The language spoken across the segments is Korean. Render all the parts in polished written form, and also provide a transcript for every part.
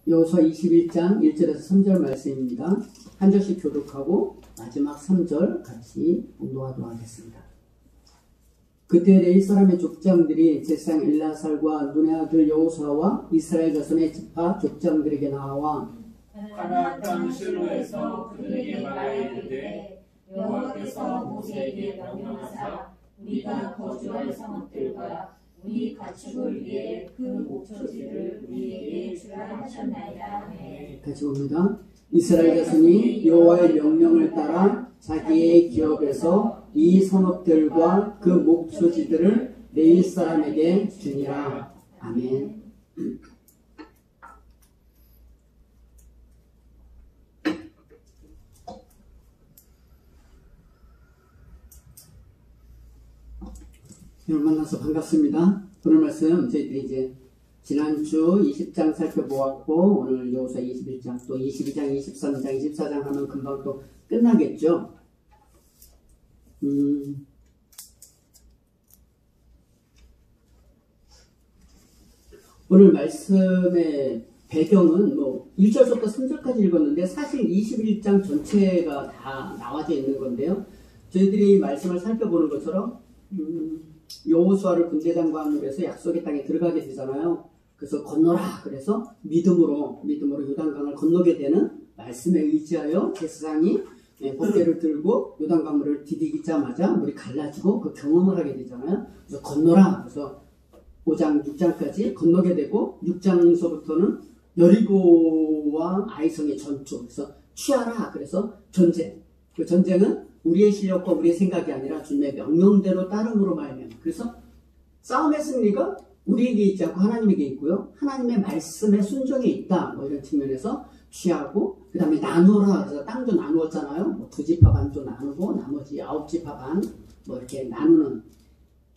여호수아 21장 1절에서 3절 말씀입니다. 한 절씩 교독하고 마지막 3절 같이 공독하도록 하겠습니다. 그때 레위 사람의 족장들이 제사장 엘르아살과 눈의 아들 여호수아와 이스라엘 자손의 지파 족장들에게 나와 가나안 땅 실로에서 그들에게 말하이르되 여호와께서 모세에게 명령하사 우리가 거주할 성읍들과 우리 가축을 위해 그 목초지를 우리에게 주라 하셨나이다. 같이 봅니다. 이스라엘 자손이 여호와의 명령을 따라 자기의 기업에서 이 성읍들과 그 목초지들을 레위 사람에게 주니라. 아멘. 여러분 만나서 반갑습니다. 오늘 말씀 저희들이 이제 지난주 20장 살펴보았고 오늘 여호수아 21장 또 22장, 23장, 24장 하면 금방 또 끝나겠죠. 오늘 말씀의 배경은 뭐 1절부터 3절까지 읽었는데 사실 21장 전체가 다 나와져 있는 건데요. 저희들이 말씀을 살펴보는 것처럼 여호수아를 군대장관으로 해서 약속의 땅에 들어가게 되잖아요. 그래서 건너라. 그래서 믿음으로 요단강을 건너게 되는 말씀에 의지하여 제사장이 번개를 들고 요단강물을 디디기자마자 물이 갈라지고 그 경험을 하게 되잖아요. 그래서 건너라. 그래서 5장, 6장까지 건너게 되고 6장서부터는 여리고와 아이성의 전투. 그래서 취하라. 그래서 전쟁. 그 전쟁은 우리의 실력과 우리의 생각이 아니라 주님의 명령대로 따름으로 말미암아. 그래서 싸움의 승리가 우리에게 있지 않고 하나님에게 있고요. 하나님의 말씀에 순종에 있다. 뭐 이런 측면에서 취하고 그 다음에 나누어라. 그래서 땅도 나누었잖아요. 뭐 2지파 반도 나누고 나머지 9지파 반 뭐 이렇게 나누는.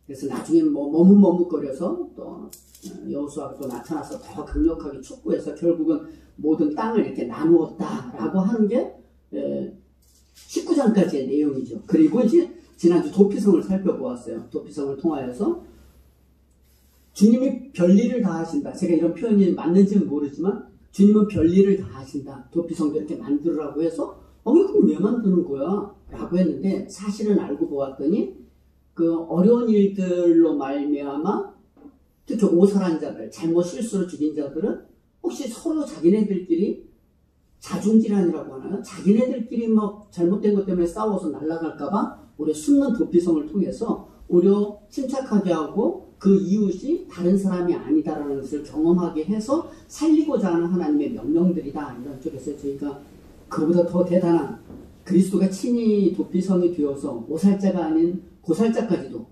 그래서 나중에 뭐 머뭇머뭇거려서 또 여호수아가 또 나타나서 더 강력하게 촉구해서 결국은 모든 땅을 이렇게 나누었다라고 하는 게 19장까지의 내용이죠. 그리고 이제 지난주 도피성을 살펴보았어요. 도피성을 통하여서 주님이 별일을 다 하신다. 제가 이런 표현이 맞는지는 모르지만 주님은 별일을 다 하신다. 도피성도 이렇게 만들으라고 해서 그럼 왜 만드는 거야? 라고 했는데 사실은 알고 보았더니 그 어려운 일들로 말미암아 특히 오살한 자들, 잘못 실수로 죽인 자들은 혹시 서로 자기네들끼리 자중질환이라고 하나요? 자기네들끼리 막 잘못된 것 때문에 싸워서 날아갈까봐 오히려 숨는 도피성을 통해서 오히려 침착하게 하고 그 이웃이 다른 사람이 아니다라는 것을 경험하게 해서 살리고자 하는 하나님의 명령들이다. 이런 쪽에서 저희가 그보다 더 대단한 그리스도가 친히 도피성이 되어서 오살자가 아닌 고살자까지도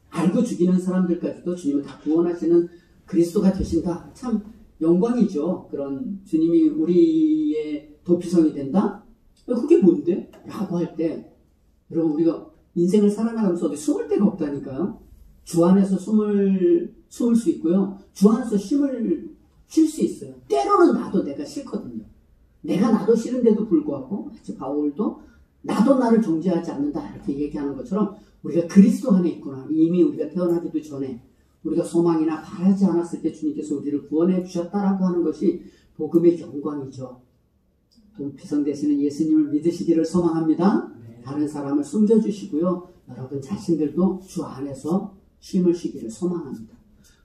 알고 죽이는 사람들까지도 주님은 다 구원하시는 그리스도가 되신다. 참 영광이죠. 그런 주님이 우리의 도피성이 된다? 그게 뭔데? 라고 할 때 여러분 우리가 인생을 살아나가면서 어디 숨을 데가 없다니까요. 주 안에서 숨을 수 있고요. 주 안에서 쉴 수 있어요. 때로는 나도 내가 싫거든요. 내가 나도 싫은데도 불구하고 마치 바울도 나도 나를 정죄하지 않는다 이렇게 얘기하는 것처럼 우리가 그리스도 안에 있구나. 이미 우리가 태어나기도 전에 우리가 소망이나 바라지 않았을 때 주님께서 우리를 구원해 주셨다라고 하는 것이 복음의 영광이죠. 도피성 되시는 예수님을 믿으시기를 소망합니다. 다른 사람을 숨겨주시고요. 여러분 자신들도 주 안에서 쉼을 쉬기를 소망합니다.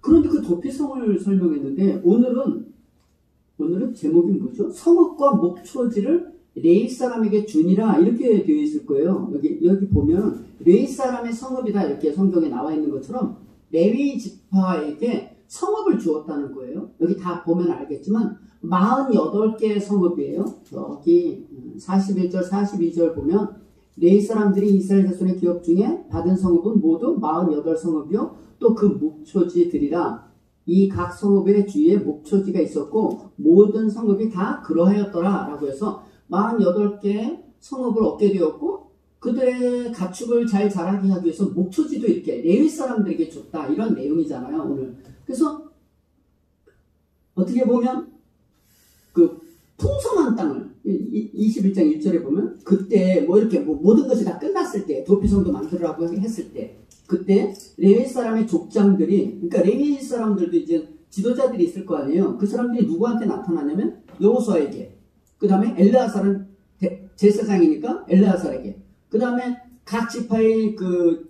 그런데 그 도피성을 설명했는데 오늘은 제목이 뭐죠? 성읍과 목초지를 레위 사람에게 주니라 이렇게 되어 있을 거예요. 여기 보면 레위 사람의 성읍이다 이렇게 성경에 나와 있는 것처럼 레위 지파에게 성읍을 주었다는 거예요. 여기 다 보면 알겠지만 48개의 성읍이에요. 여기 41절 42절 보면 레위 사람들이 이스라엘 자손의 기업 중에 받은 성읍은 모두 48성읍이요 또 그 목초지들이라. 이 각 성읍의 주위에 목초지가 있었고 모든 성읍이 다 그러하였더라 라고 해서 48개의 성읍을 얻게 되었고 그들의 가축을 잘 자라게 하기 위해서 목초지도 이렇게 레위 사람들에게 줬다 이런 내용이잖아요 오늘. 그래서 어떻게 보면 그 풍성한 땅을 21장 1절에 보면 그때 뭐 이렇게 뭐 모든 것이 다 끝났을 때 도피성도 만들으라고 했을 때 그때 레위 사람의 족장들이 그러니까 레위 사람들도 이제 지도자들이 있을 거 아니에요. 그 사람들이 누구한테 나타나냐면 여호수아에게, 그 다음에 엘르아살은 제사장이니까 엘르아살에게, 그 다음에 각 지파의 그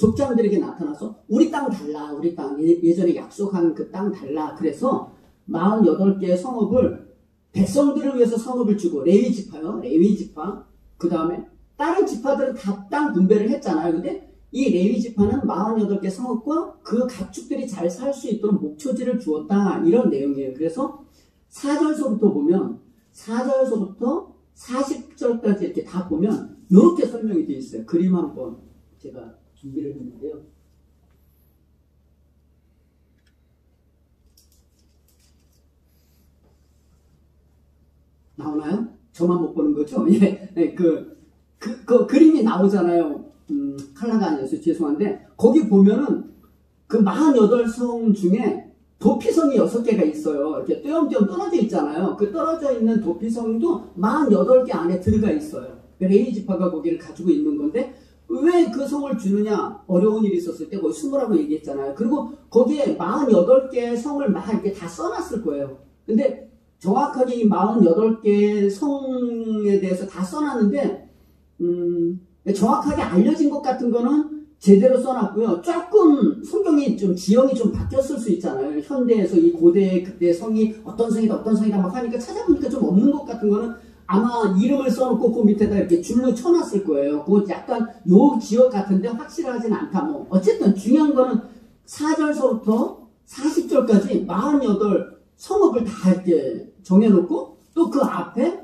족장들에게 나타나서 우리 땅 달라, 우리 땅 예전에 약속한 그 땅 달라. 그래서 48개의 성읍을 백성들을 위해서 성읍을 주고, 레위 지파요, 레위 지파. 그 다음에 다른 지파들은 다 땅 분배를 했잖아요. 근데 이 레위 지파는 48개 성읍과 그 가축들이 잘 살 수 있도록 목초지를 주었다. 이런 내용이에요. 그래서 4절서부터 보면 4절서부터 40절까지 이렇게 다 보면 이렇게 설명이 되어 있어요. 그림 한번 제가 준비를 했는데요. 나오나요? 저만 못 보는 거죠? 예, 그 그림이 나오잖아요. 칼라가 아니어서 죄송한데, 거기 보면은 그 48성 중에 도피성이 6개가 있어요. 이렇게 띄엄띄엄 떨어져 있잖아요. 그 떨어져 있는 도피성도 48개 안에 들어가 있어요. 레위 지파가 거기를 가지고 있는 건데, 왜 그 성을 주느냐? 어려운 일이 있었을 때 거기 숨으라고 얘기했잖아요. 그리고 거기에 48개의 성을 막 이렇게 다 써놨을 거예요. 근데 정확하게 이 48개의 성에 대해서 다 써놨는데, 정확하게 알려진 것 같은 거는 제대로 써놨고요. 조금 성경이 좀 지형이 좀 바뀌었을 수 있잖아요. 현대에서 이 고대 그때 성이 어떤 성이다 어떤 성이다 막 하니까 찾아보니까 좀 없는 것 같은 거는 아마 이름을 써놓고 그 밑에다 이렇게 줄로 쳐놨을 거예요. 그거 약간 요 지역 같은데 확실하진 않다. 뭐 어쨌든 중요한 거는 4절서부터 40절까지 48 성읍을 다 이렇게 정해놓고, 또 그 앞에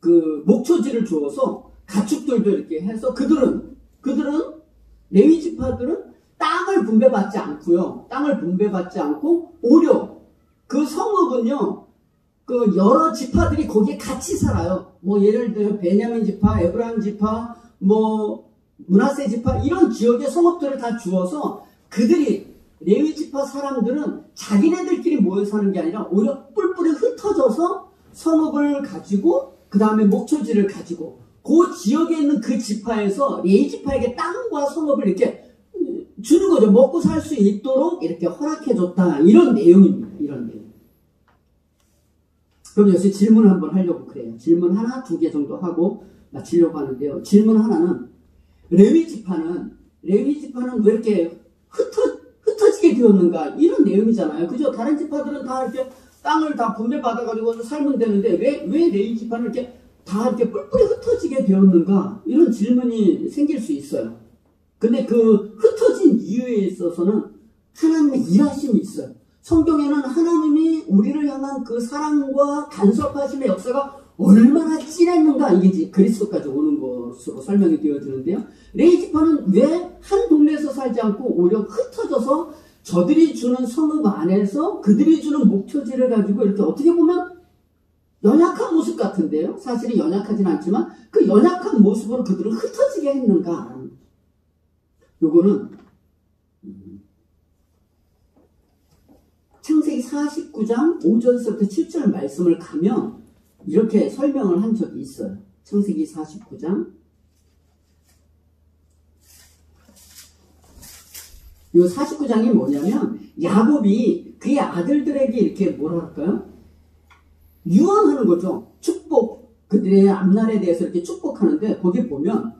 그 목초지를 주어서 가축들도 이렇게 해서 그들은 레위 지파들은 땅을 분배받지 않고요. 땅을 분배받지 않고 오히려 그 성읍은요, 그 여러 지파들이 거기에 같이 살아요. 뭐 예를 들어 베냐민 지파, 에브라임 지파, 뭐 므낫세 지파 이런 지역의 성읍들을 다 주어서 그들이 레위 지파 사람들은 자기네들끼리 모여 사는 게 아니라 오히려 뿔뿔이 흩어져서 성읍을 가지고 그 다음에 목초지를 가지고 그 지역에 있는 그 지파에서 레위 지파에게 땅과 성읍을 이렇게 주는 거죠. 먹고 살 수 있도록 이렇게 허락해줬다. 이런 내용입니다. 이런 내용. 그럼 여기서 질문을 한번 하려고 그래요. 질문 하나, 2개 정도 하고 마치려고 하는데요. 질문 하나는 레위 지파는 왜 이렇게 흩어지게 되었는가? 이런 내용이잖아요. 그죠? 다른 지파들은 다 이렇게 땅을 다 분배받아가지고 살면 되는데 왜 레위 지파는 이렇게 다 이렇게 뿔뿔이 흩어지게 되었는가? 이런 질문이 생길 수 있어요. 근데 그 흩어진 이유에 있어서는 하나님의 일하심이 있어요. 성경에는 하나님이 우리를 향한 그 사랑과 간섭하심의 역사가 얼마나 진했는가, 이게 이제 그리스도까지 오는 것으로 설명이 되어지는데요. 레위 지파는 왜 한 동네에서 살지 않고 오히려 흩어져서 저들이 주는 성읍 안에서 그들이 주는 목초지를 가지고 이렇게 어떻게 보면 연약한 모습 같은데요. 사실은 연약하진 않지만 그 연약한 모습으로 그들을 흩어지게 했는가? 요거는 창세기 49장 5절에서부터 7절 말씀을 가면 이렇게 설명을 한 적이 있어요. 창세기 49장. 이 49장이 뭐냐면 야곱이 그의 아들들에게 이렇게 뭐라 할까요? 유언하는 거죠. 축복, 그들의 앞날에 대해서 이렇게 축복하는데 거기 보면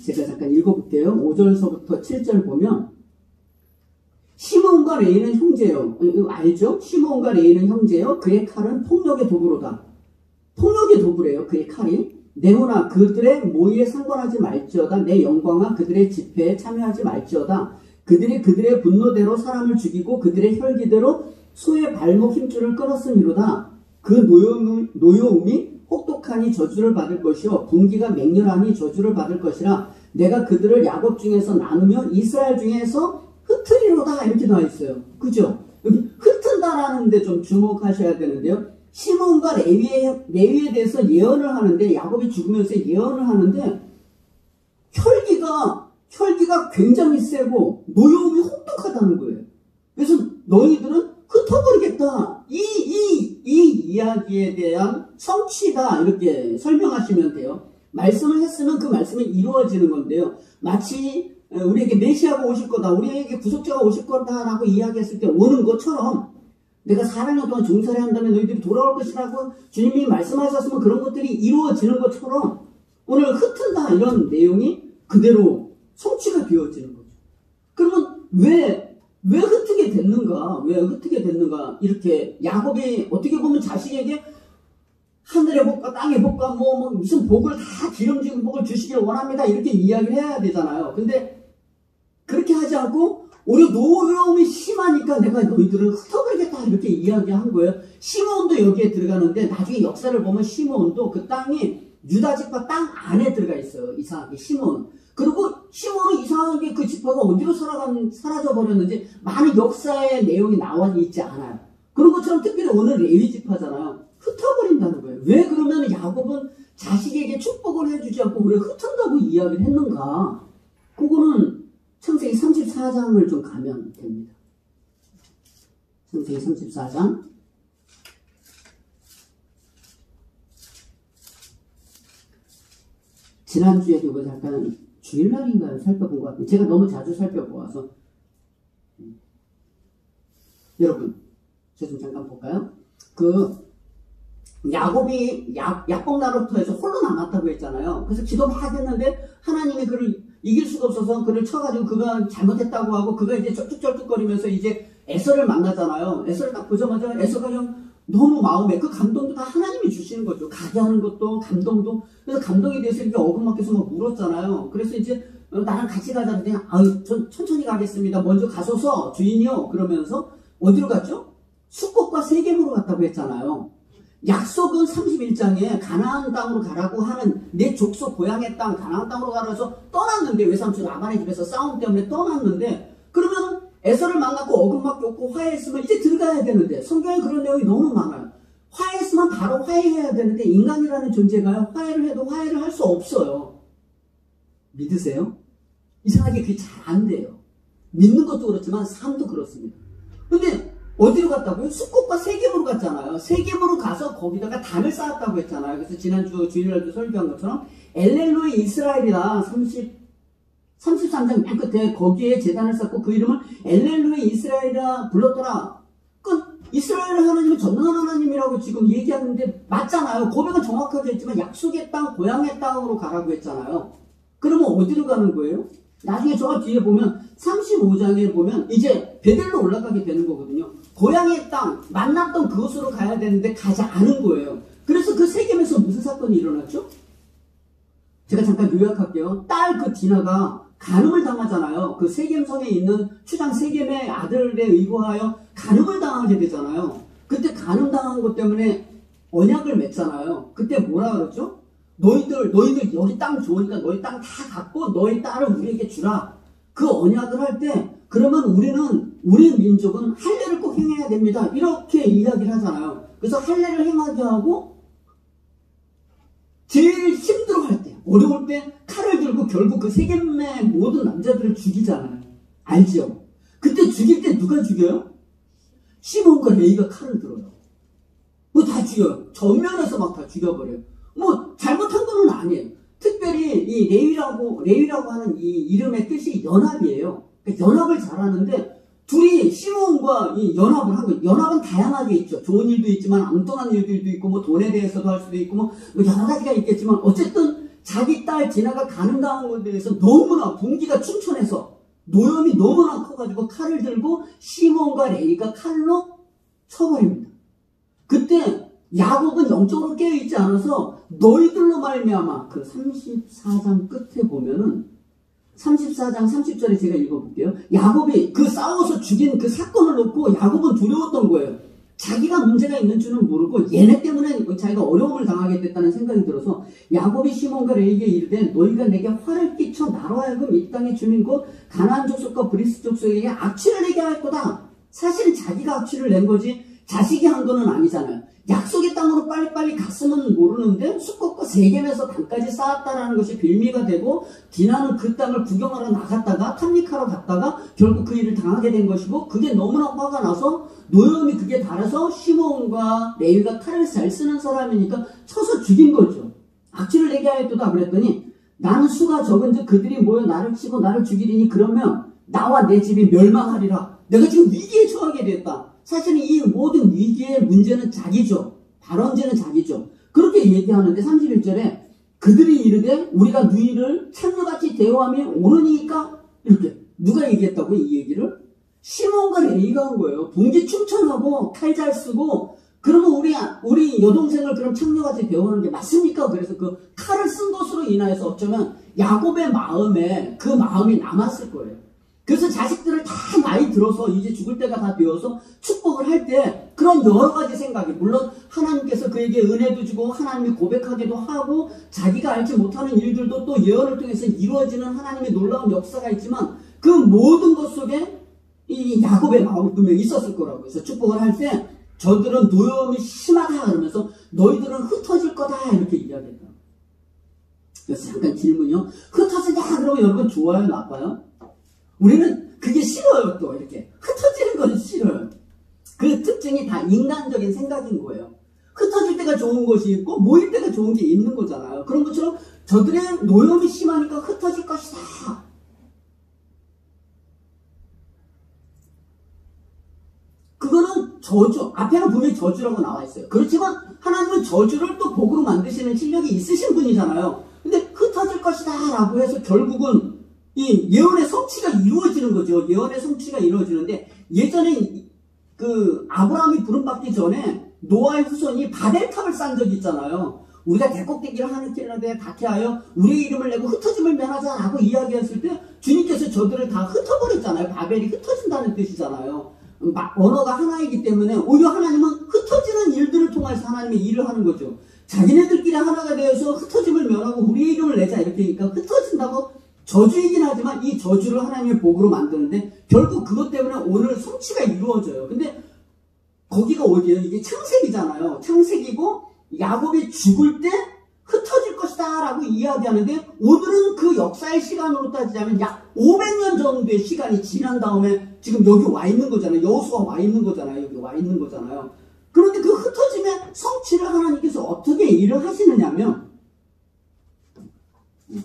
제가 잠깐 읽어볼게요. 5절서부터 7절 보면 시므온과 레이는 형제요. 이거 알죠? 시므온과 레이는 형제요. 그의 칼은 폭력의 도구로다. 폭력의 도구래요. 그의 칼이. 내오나 그들의 모의에 상관하지 말지어다. 내 영광아 그들의 집회에 참여하지 말지어다. 그들의 분노대로 사람을 죽이고 그들의 혈기대로 소의 발목 힘줄을 끊었음이로다. 그 노여움이 혹독하니 저주를 받을 것이요 분기가 맹렬하니 저주를 받을 것이라. 내가 그들을 야곱 중에서 나누며 이스라엘 중에서 흩으리로다. 이렇게 나와 있어요. 그죠? 여기 흩은다라는 데 좀 주목하셔야 되는데요. 시므온과 레위에 대해서 예언을 하는데, 야곱이 죽으면서 예언을 하는데 혈기가 굉장히 세고 노여움이 혹독하다는 거예요. 그래서 너희들은 흩어버리겠다. 이 이야기에 대한 성취다. 이렇게 설명하시면 돼요. 말씀을 했으면 그 말씀이 이루어지는 건데요. 마치 우리에게 메시아가 오실 거다, 우리에게 구속자가 오실 거다라고 이야기했을 때 오는 것처럼 내가 4년 동안 종살이 한 다음에 너희들이 돌아올 것이라고 주님이 말씀하셨으면 그런 것들이 이루어지는 것처럼 오늘 흩은다 이런 내용이 그대로 성취가 되어지는 거죠. 그러면 왜 흩게 됐는가? 왜 흩게 됐는가? 이렇게 야곱이 어떻게 보면 자식에게 하늘의 복과 땅의 복과 뭐 무슨 복을 다 기름진 복을 주시길 원합니다. 이렇게 이야기를 해야 되잖아요. 근데 그렇게 하지 않고 오히려 노여움이 심하니까 내가 너희들을 흩어버리겠다 이렇게 이야기한 거예요. 시므온도 여기에 들어가는데 나중에 역사를 보면 시므온도 그 땅이 유다 지파 땅 안에 들어가 있어요. 이상하게 시므온. 그리고 시므온은 이상하게 그 지파가 어디로 사라져 버렸는지 많은 역사의 내용이 나와 있지 않아요. 그런 것처럼 특별히 오늘 레위 지파잖아요. 흩어버린다는 거예요. 왜 그러면 야곱은 자식에게 축복을 해주지 않고 왜 흩은다고 이야기를 했는가? 그거는 창세기 34장을 좀 가면 됩니다. 창세기 34장. 지난주에도 이거 잠깐 주일날인가요? 살펴본 것 같아요. 제가 너무 자주 살펴보아서. 여러분, 저 좀 잠깐 볼까요? 야곱이 야복 나루터에서 홀로 남았다고 했잖아요. 그래서 기도 막 했는데 하나님이 그를 이길 수가 없어서 그를 쳐가지고 그가 잘못했다고 하고 그가 이제 쩔뚝쩔뚝거리면서 이제 에서를 만나잖아요. 에서를 딱 보자마자 에서가 그냥 너무 마음에 그 감동도 다 하나님이 주시는 거죠. 가게 하는 것도 감동도. 그래서 감동에 대해서 이렇게 어긋맞게서 막 울었잖아요. 그래서 이제 나랑 같이 가자 그랬더니 아유 전 천천히 가겠습니다. 먼저 가소서 주인이요. 그러면서 어디로 갔죠? 숫꽃과 세겜으로 갔다고 했잖아요. 약속은 31장에 가나안 땅으로 가라고 하는 내 족속 고향의 땅 가나안 땅으로 가라서 떠났는데 외삼촌 라반의 집에서 싸움 때문에 떠났는데 그러면 에서를 만났고 어긋맞게 없고 화해했으면 이제 들어가야 되는데 성경에 그런 내용이 너무 많아요. 화해했으면 바로 화해해야 되는데 인간이라는 존재가요 화해를 해도 화해를 할 수 없어요. 믿으세요? 이상하게 그게 잘 안 돼요. 믿는 것도 그렇지만 삶도 그렇습니다. 근데 어디로 갔다고요? 숫꽃과 세겜으로 갔잖아요. 세겜으로 가서 거기다가 단을 쌓았다고 했잖아요. 그래서 지난주 주일날도 설교한 것처럼 엘렐로이 이스라엘이다. 33장 맨 끝에 거기에 제단을 쌓고 그 이름을 엘렐로이 이스라엘이라 불렀더라. 이스라엘 하나님은 전능한 하나님이라고 지금 얘기하는데 맞잖아요. 고백은 정확하게 했지만 약속의 땅, 고향의 땅으로 가라고 했잖아요. 그러면 어디로 가는 거예요? 나중에 저 뒤에 보면 35장에 보면 이제 베델로 올라가게 되는 거거든요. 고향의 땅, 만났던 그곳으로 가야 되는데 가지 않은 거예요. 그래서 그 세겜에서 무슨 사건이 일어났죠? 제가 잠깐 요약할게요. 딸 그 디나가 간음을 당하잖아요. 그 세겜성에 있는 추장 세겜의 아들에 의거하여 간음을 당하게 되잖아요. 그때 간음 당한 것 때문에 언약을 맺잖아요. 그때 뭐라 그랬죠? 너희들 여기 땅 좋으니까 너희 땅 다 갖고 너희 딸을 우리에게 주라. 그 언약을 할 때 그러면 우리 민족은 할례를 꼭 행해야 됩니다. 이렇게 이야기를 하잖아요. 그래서 할례를 행하게 하고 제일 힘들어할 때 어려울 때 칼을 들고 결국 그 세겜의 모든 남자들을 죽이잖아요. 알죠? 그때 죽일 때 누가 죽여요? 시몬과 레위가 칼을 들어요. 뭐 다 죽여요. 전면에서 막 다 죽여버려요. 뭐 잘못한 거는 아니에요. 특별히 이 레위라고 하는 이 이름의 뜻이 연합이에요. 그러니까 연합을 잘하는데 둘이 시몬과 이 연합을 한 거예요. 연합은 다양하게 있죠. 좋은 일도 있지만 엉뚱한 일들도 있고 뭐 돈에 대해서도 할 수도 있고 뭐 여러 가지가 있겠지만 어쨌든 자기 딸 디나가 간음당한 것에 대해서 너무나 분기가 춘천해서 노염이 너무나 커가지고 칼을 들고 시몬과 레위가 칼로 쳐버립니다. 그때 야곱은 영적으로 깨어있지 않아서 너희들로 말미암아 그 34장 끝에 보면은 34장 30절에 제가 읽어볼게요. 야곱이 그 싸워서 죽인 그 사건을 놓고 야곱은 두려웠던 거예요. 자기가 문제가 있는 줄은 모르고 얘네 때문에 자기가 어려움을 당하게 됐다는 생각이 들어서 야곱이 시몬과 레위에게 이르되 너희가 내게 화를 끼쳐 나로 하여금 이 땅의 주민 곧 가나안 족속과 브리스 족속에게 악취를 내게 할 거다. 사실은 자기가 악취를 낸 거지 자식이 한 거는 아니잖아요. 약속의 땅으로 빨리빨리 갔으면 모르는데 숫꽃과 세겜에서 단까지 쌓았다라는 것이 빌미가 되고 디나는 그 땅을 구경하러 나갔다가 탐닉하러 갔다가 결국 그 일을 당하게 된 것이고 그게 너무나 화가 나서 노염이 그게 달아서 시몬과 레위가 칼을 잘 쓰는 사람이니까 쳐서 죽인 거죠. 악취를 내게 하였도다 그랬더니 나는 수가 적은즉 그들이 모여 나를 치고 나를 죽이리니 그러면 나와 내 집이 멸망하리라. 내가 지금 위기에 처하게 됐다. 사실은 이 모든 위기의 문제는 자기죠. 발원제는 자기죠. 그렇게 얘기하는데 31절에 그들이 이르되 우리가 너희를 창녀같이 대우하며 오느니까 이렇게 누가 얘기했다고 이 얘기를? 시몬과 레위가 한 거예요. 봉지 충천하고 칼 잘 쓰고 그러면 우리 여동생을 그럼 창녀같이 대우하는 게 맞습니까? 그래서 그 칼을 쓴 것으로 인하여서 어쩌면 야곱의 마음에 그 마음이 남았을 거예요. 그래서 자식들을 다 나이 들어서 이제 죽을 때가 다 되어서 축복을 할 때 그런 여러 가지 생각이 물론 하나님께서 그에게 은혜도 주고 하나님이 고백하기도 하고 자기가 알지 못하는 일들도 또 예언을 통해서 이루어지는 하나님의 놀라운 역사가 있지만 그 모든 것 속에 이 야곱의 마음이 분명히 있었을 거라고 해서 축복을 할 때 저들은 노여움이 심하다 그러면서 너희들은 흩어질 거다 이렇게 이야기했다. 그래서 잠깐 질문이요. 흩어진다 그러면 여러분 좋아요 나빠요? 우리는 그게 싫어요. 또 이렇게 흩어지는 건 싫어요. 그 특징이 다 인간적인 생각인 거예요. 흩어질 때가 좋은 것이 있고 모일 때가 좋은 게 있는 거잖아요. 그런 것처럼 저들의 노염이 심하니까 흩어질 것이다. 그거는 저주, 앞에는 분명히 저주라고 나와 있어요. 그렇지만 하나님은 저주를 또 복으로 만드시는 실력이 있으신 분이잖아요. 근데 흩어질 것이다 라고 해서 결국은 이 예언의 성취가 이루어지는 거죠. 예언의 성취가 이루어지는데 예전에 그 아브라함이 부름받기 전에 노아의 후손이 바벨탑을 쌓은 적이 있잖아요. 우리가 대곡대기를 하는 길이라되 다케하여 우리의 이름을 내고 흩어짐을 면하자라고 이야기했을 때 주님께서 저들을 다 흩어버렸잖아요. 바벨이 흩어진다는 뜻이잖아요. 언어가 하나이기 때문에 오히려 하나님은 흩어지는 일들을 통해서 하나님의 일을 하는 거죠. 자기네들끼리 하나가 되어서 흩어짐을 면하고 우리의 이름을 내자 이렇게 하니까 흩어진다고 저주이긴 하지만 이 저주를 하나님의 복으로 만드는데 결국 그것 때문에 오늘 성취가 이루어져요. 근데 거기가 어디예요? 이게 창세기잖아요. 창세기고 야곱이 죽을 때 흩어질 것이다 라고 이야기하는데 오늘은 그 역사의 시간으로 따지자면 약 500년 정도의 시간이 지난 다음에 지금 여기 와 있는 거잖아요. 여호수아가 와 있는 거잖아요. 여기 와 있는 거잖아요. 그런데 그 흩어짐의 성취를 하나님께서 어떻게 일을 하시느냐면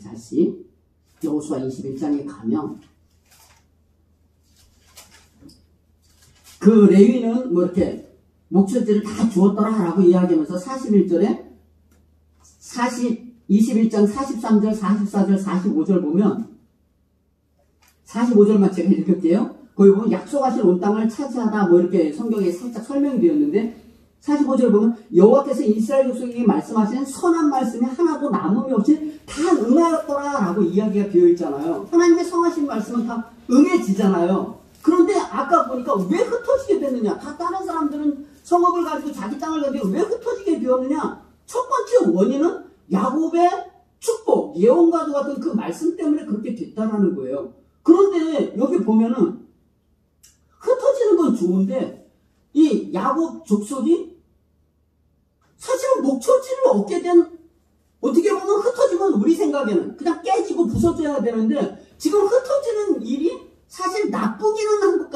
다시 여호수아 21장에 가면 그 레위는 뭐 이렇게 목젖들을 다 주었더라 라고 이야기하면서 41절에 21장 43절 44절 45절 보면 45절만 제가 읽을게요. 거기 보면 약속하신 온 땅을 차지하다 뭐 이렇게 성경에 살짝 설명이 되었는데 45절 보면 여호와께서 이스라엘 족속에게 말씀하신 선한 말씀이 하나도 남음이 없이 다 응하였더라 라고 이야기가 되어 있잖아요. 하나님의 성하신 말씀은 다 응해지잖아요. 그런데 아까 보니까 왜 흩어지게 됐느냐? 다 다른 사람들은 성읍을 가지고 자기 땅을 가지고 왜 흩어지게 되었느냐? 첫 번째 원인은 야곱의 축복, 예언과도 같은 그 말씀 때문에 그렇게 됐다라는 거예요. 그런데 여기 보면은 흩어지는 건 좋은데 이 야곱 족속이 사실은 목초지를 얻게 된 어떻게 보면 흩어지면 우리 생각에는 그냥 깨지고 부서져야 되는데 지금 흩어지는 일이 사실 나쁘기는 한 것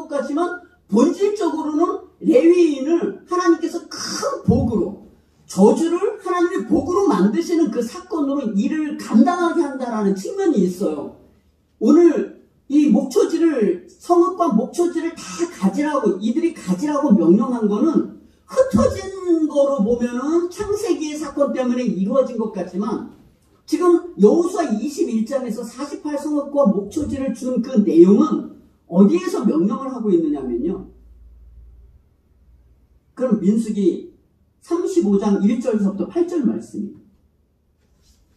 같지만 본질적으로는 레위인을 하나님께서 큰 복으로 저주를 하나님의 복으로 만드시는 그 사건으로 일을 감당하게 한다라는 측면이 있어요. 오늘 이 목초지를 성읍과 목초지를 다 가지라고 이들이 가지라고 명령한 거는 흩어진 거로 보면은 창세기의 사건 때문에 이루어진 것 같지만 지금 여호수아 21장에서 48성읍과 목초지를 준 그 내용은 어디에서 명령을 하고 있느냐면요. 그럼 민수기 35장 1절에서부터 8절 말씀입니다.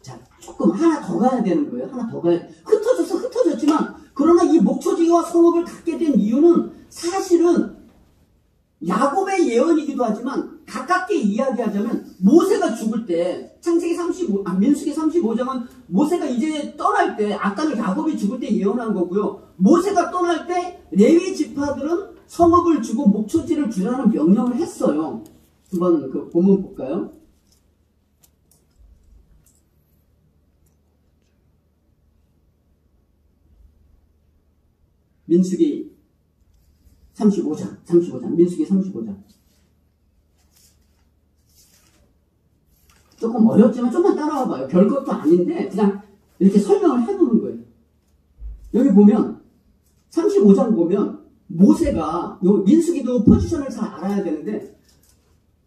자, 조금 하나 더 가야 되는 거예요. 하나 더 가야 흩어졌지만 그러나 이 목초지와 성읍을 갖게 된 이유는 사실은 야곱의 예언이기도 하지만 가깝게 이야기하자면 모세가 죽을 때 민수기 35장은 모세가 이제 떠날 때 아까는 야곱이 죽을 때 예언한 거고요. 모세가 떠날 때 레위 지파들은 성읍을 주고 목초지를 주라는 명령을 했어요. 한번 그 본문 볼까요? 민수기 35장, 민수기 35장. 조금 어렵지만 좀만 따라와 봐요. 별것도 아닌데 그냥 이렇게 설명을 해보는 거예요. 여기 보면 35장 보면 모세가 민수기도 포지션을 잘 알아야 되는데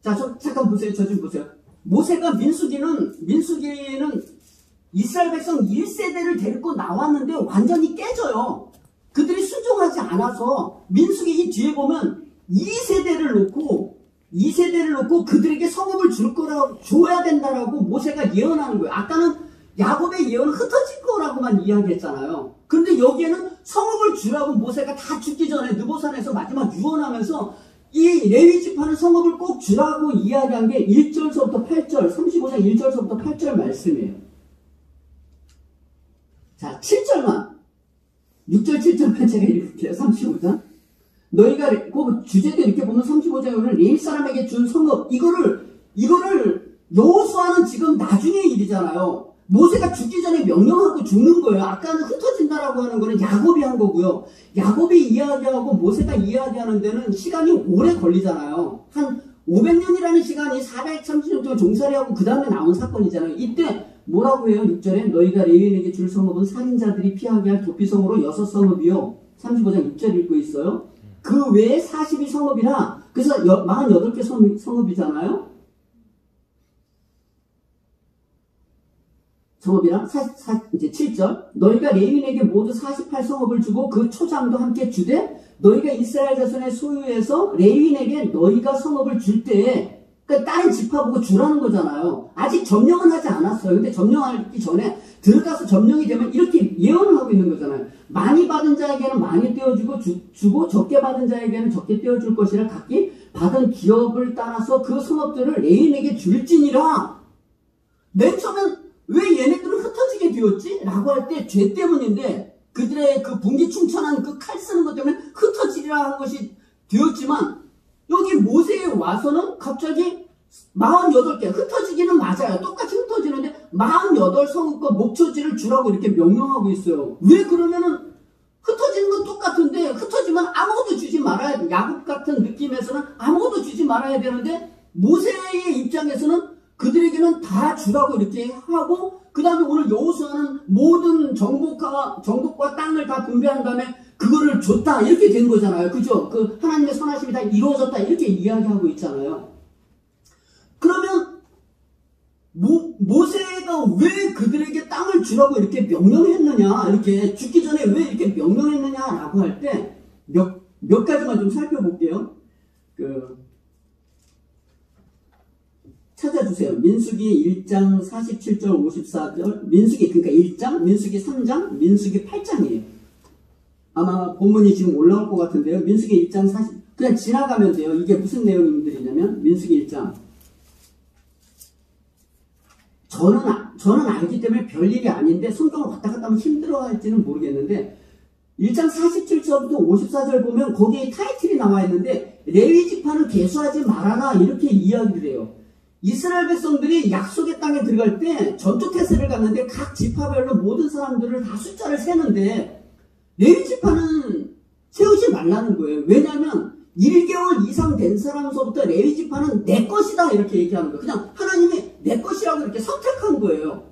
자, 잠깐 보세요. 저 좀 보세요. 모세가 민수기는 이스라엘 백성 1세대를 데리고 나왔는데 완전히 깨져요. 그들이 순종하지 않아서 민수기 이 뒤에 보면 2세대를 놓고 그들에게 성읍을 줘야 된다라고 모세가 예언하는 거예요. 아까는 야곱의 예언은 흩어질 거라고만 이야기했잖아요. 그런데 여기에는 성읍을 주라고 모세가 다 죽기 전에 느보산에서 마지막 유언하면서 이 레위 지파는 성읍을 꼭 주라고 이야기한 게 1절서부터 8절, 35장 1절서부터 8절 말씀이에요. 자, 7절만 6절 7절만 제가 읽을게요. 35장 너희가 그 주제도 이렇게 보면 35장에 오늘 레위 사람에게 준 성읍 이거를 여호수아는 지금 나중의 일이잖아요. 모세가 죽기 전에 명령하고 죽는 거예요. 아까는 흩어진다라고 하는 거는 야곱이 한 거고요. 야곱이 이야기하고 모세가 이야기하는 데는 시간이 오래 걸리잖아요. 한 500년이라는 시간이 430년 동안 종살이하고 그 다음에 나온 사건이잖아요. 이때 뭐라고 해요? 6절에 너희가 레위인에게 줄 성읍은 살인자들이 피하게 할 도피성으로 6성읍이요. 35장 6절 읽고 있어요. 그 외에 42성읍이라 그래서 48개 성읍이잖아요. 성읍이랑 이제 7절 너희가 레위인에게 모두 48성읍을 주고 그 초장도 함께 주되 너희가 이스라엘 자손의 소유에서 레위인에게 너희가 성읍을 줄 때에 그러니까 다른 지파 보고 주라는 거잖아요. 아직 점령은 하지 않았어요. 근데 점령하기 전에 들어가서 점령이 되면 이렇게 예언을 하고 있는 거잖아요. 많이 받은 자에게는 많이 떼어주고 주고 적게 받은 자에게는 적게 떼어줄 것이라 각기 받은 기업을 따라서 그 성읍들을 레위인에게 줄지니라. 맨 처음엔 왜 얘네들은 흩어지게 되었지? 라고 할 때 죄 때문인데 그들의 그 분기충천한 그 칼 쓰는 것 때문에 흩어지리라 한 것이 되었지만 여기 모세에 와서는 갑자기 48개 흩어지기는 맞아요. 똑같이 흩어지는데 48성읍과 목초지를 주라고 이렇게 명령하고 있어요. 왜 그러면은 흩어지는 건 똑같은데 흩어지면 아무것도 주지 말아야 돼. 야곱 같은 느낌에서는 아무것도 주지 말아야 되는데 모세의 입장에서는 그들에게는 다 주라고 이렇게 하고 그 다음에 오늘 여호수아는 모든 정복과 땅을 다 분배한 다음에 그거를 줬다 이렇게 된 거잖아요. 그죠? 그 하나님의 선하심이 다 이루어졌다 이렇게 이야기하고 있잖아요. 그러면 모세가 왜 그들에게 땅을 주라고 이렇게 명령했느냐, 이렇게 죽기 전에 왜 이렇게 명령했느냐라고 할 때 몇 가지만 좀 살펴볼게요. 찾아주세요. 민수기 1장 47절 54절 민수기 그러니까 1장, 민수기 3장, 민수기 8장이에요. 아마 본문이 지금 올라올 것 같은데요. 민수기 1장 40 그냥 지나가면 돼요. 이게 무슨 내용들이냐면 민수기 1장 저는 알기 때문에 별일이 아닌데 성경을 왔다 갔다 하면 힘들어할지는 모르겠는데 1장 47절부터 54절 보면 거기에 타이틀이 나와 있는데 레위 지파는 계수하지 말아라 이렇게 이야기를 해요. 이스라엘 백성들이 약속의 땅에 들어갈 때 전투 태세를 갔는데 각 지파별로 모든 사람들을 다 숫자를 세는데 레위 지파는 세우지 말라는 거예요. 왜냐하면 1개월 이상 된 사람서부터 레위 지파는 내 것이다 이렇게 얘기하는 거예요. 그냥 하나님이 내 것이라고 이렇게 선택한 거예요.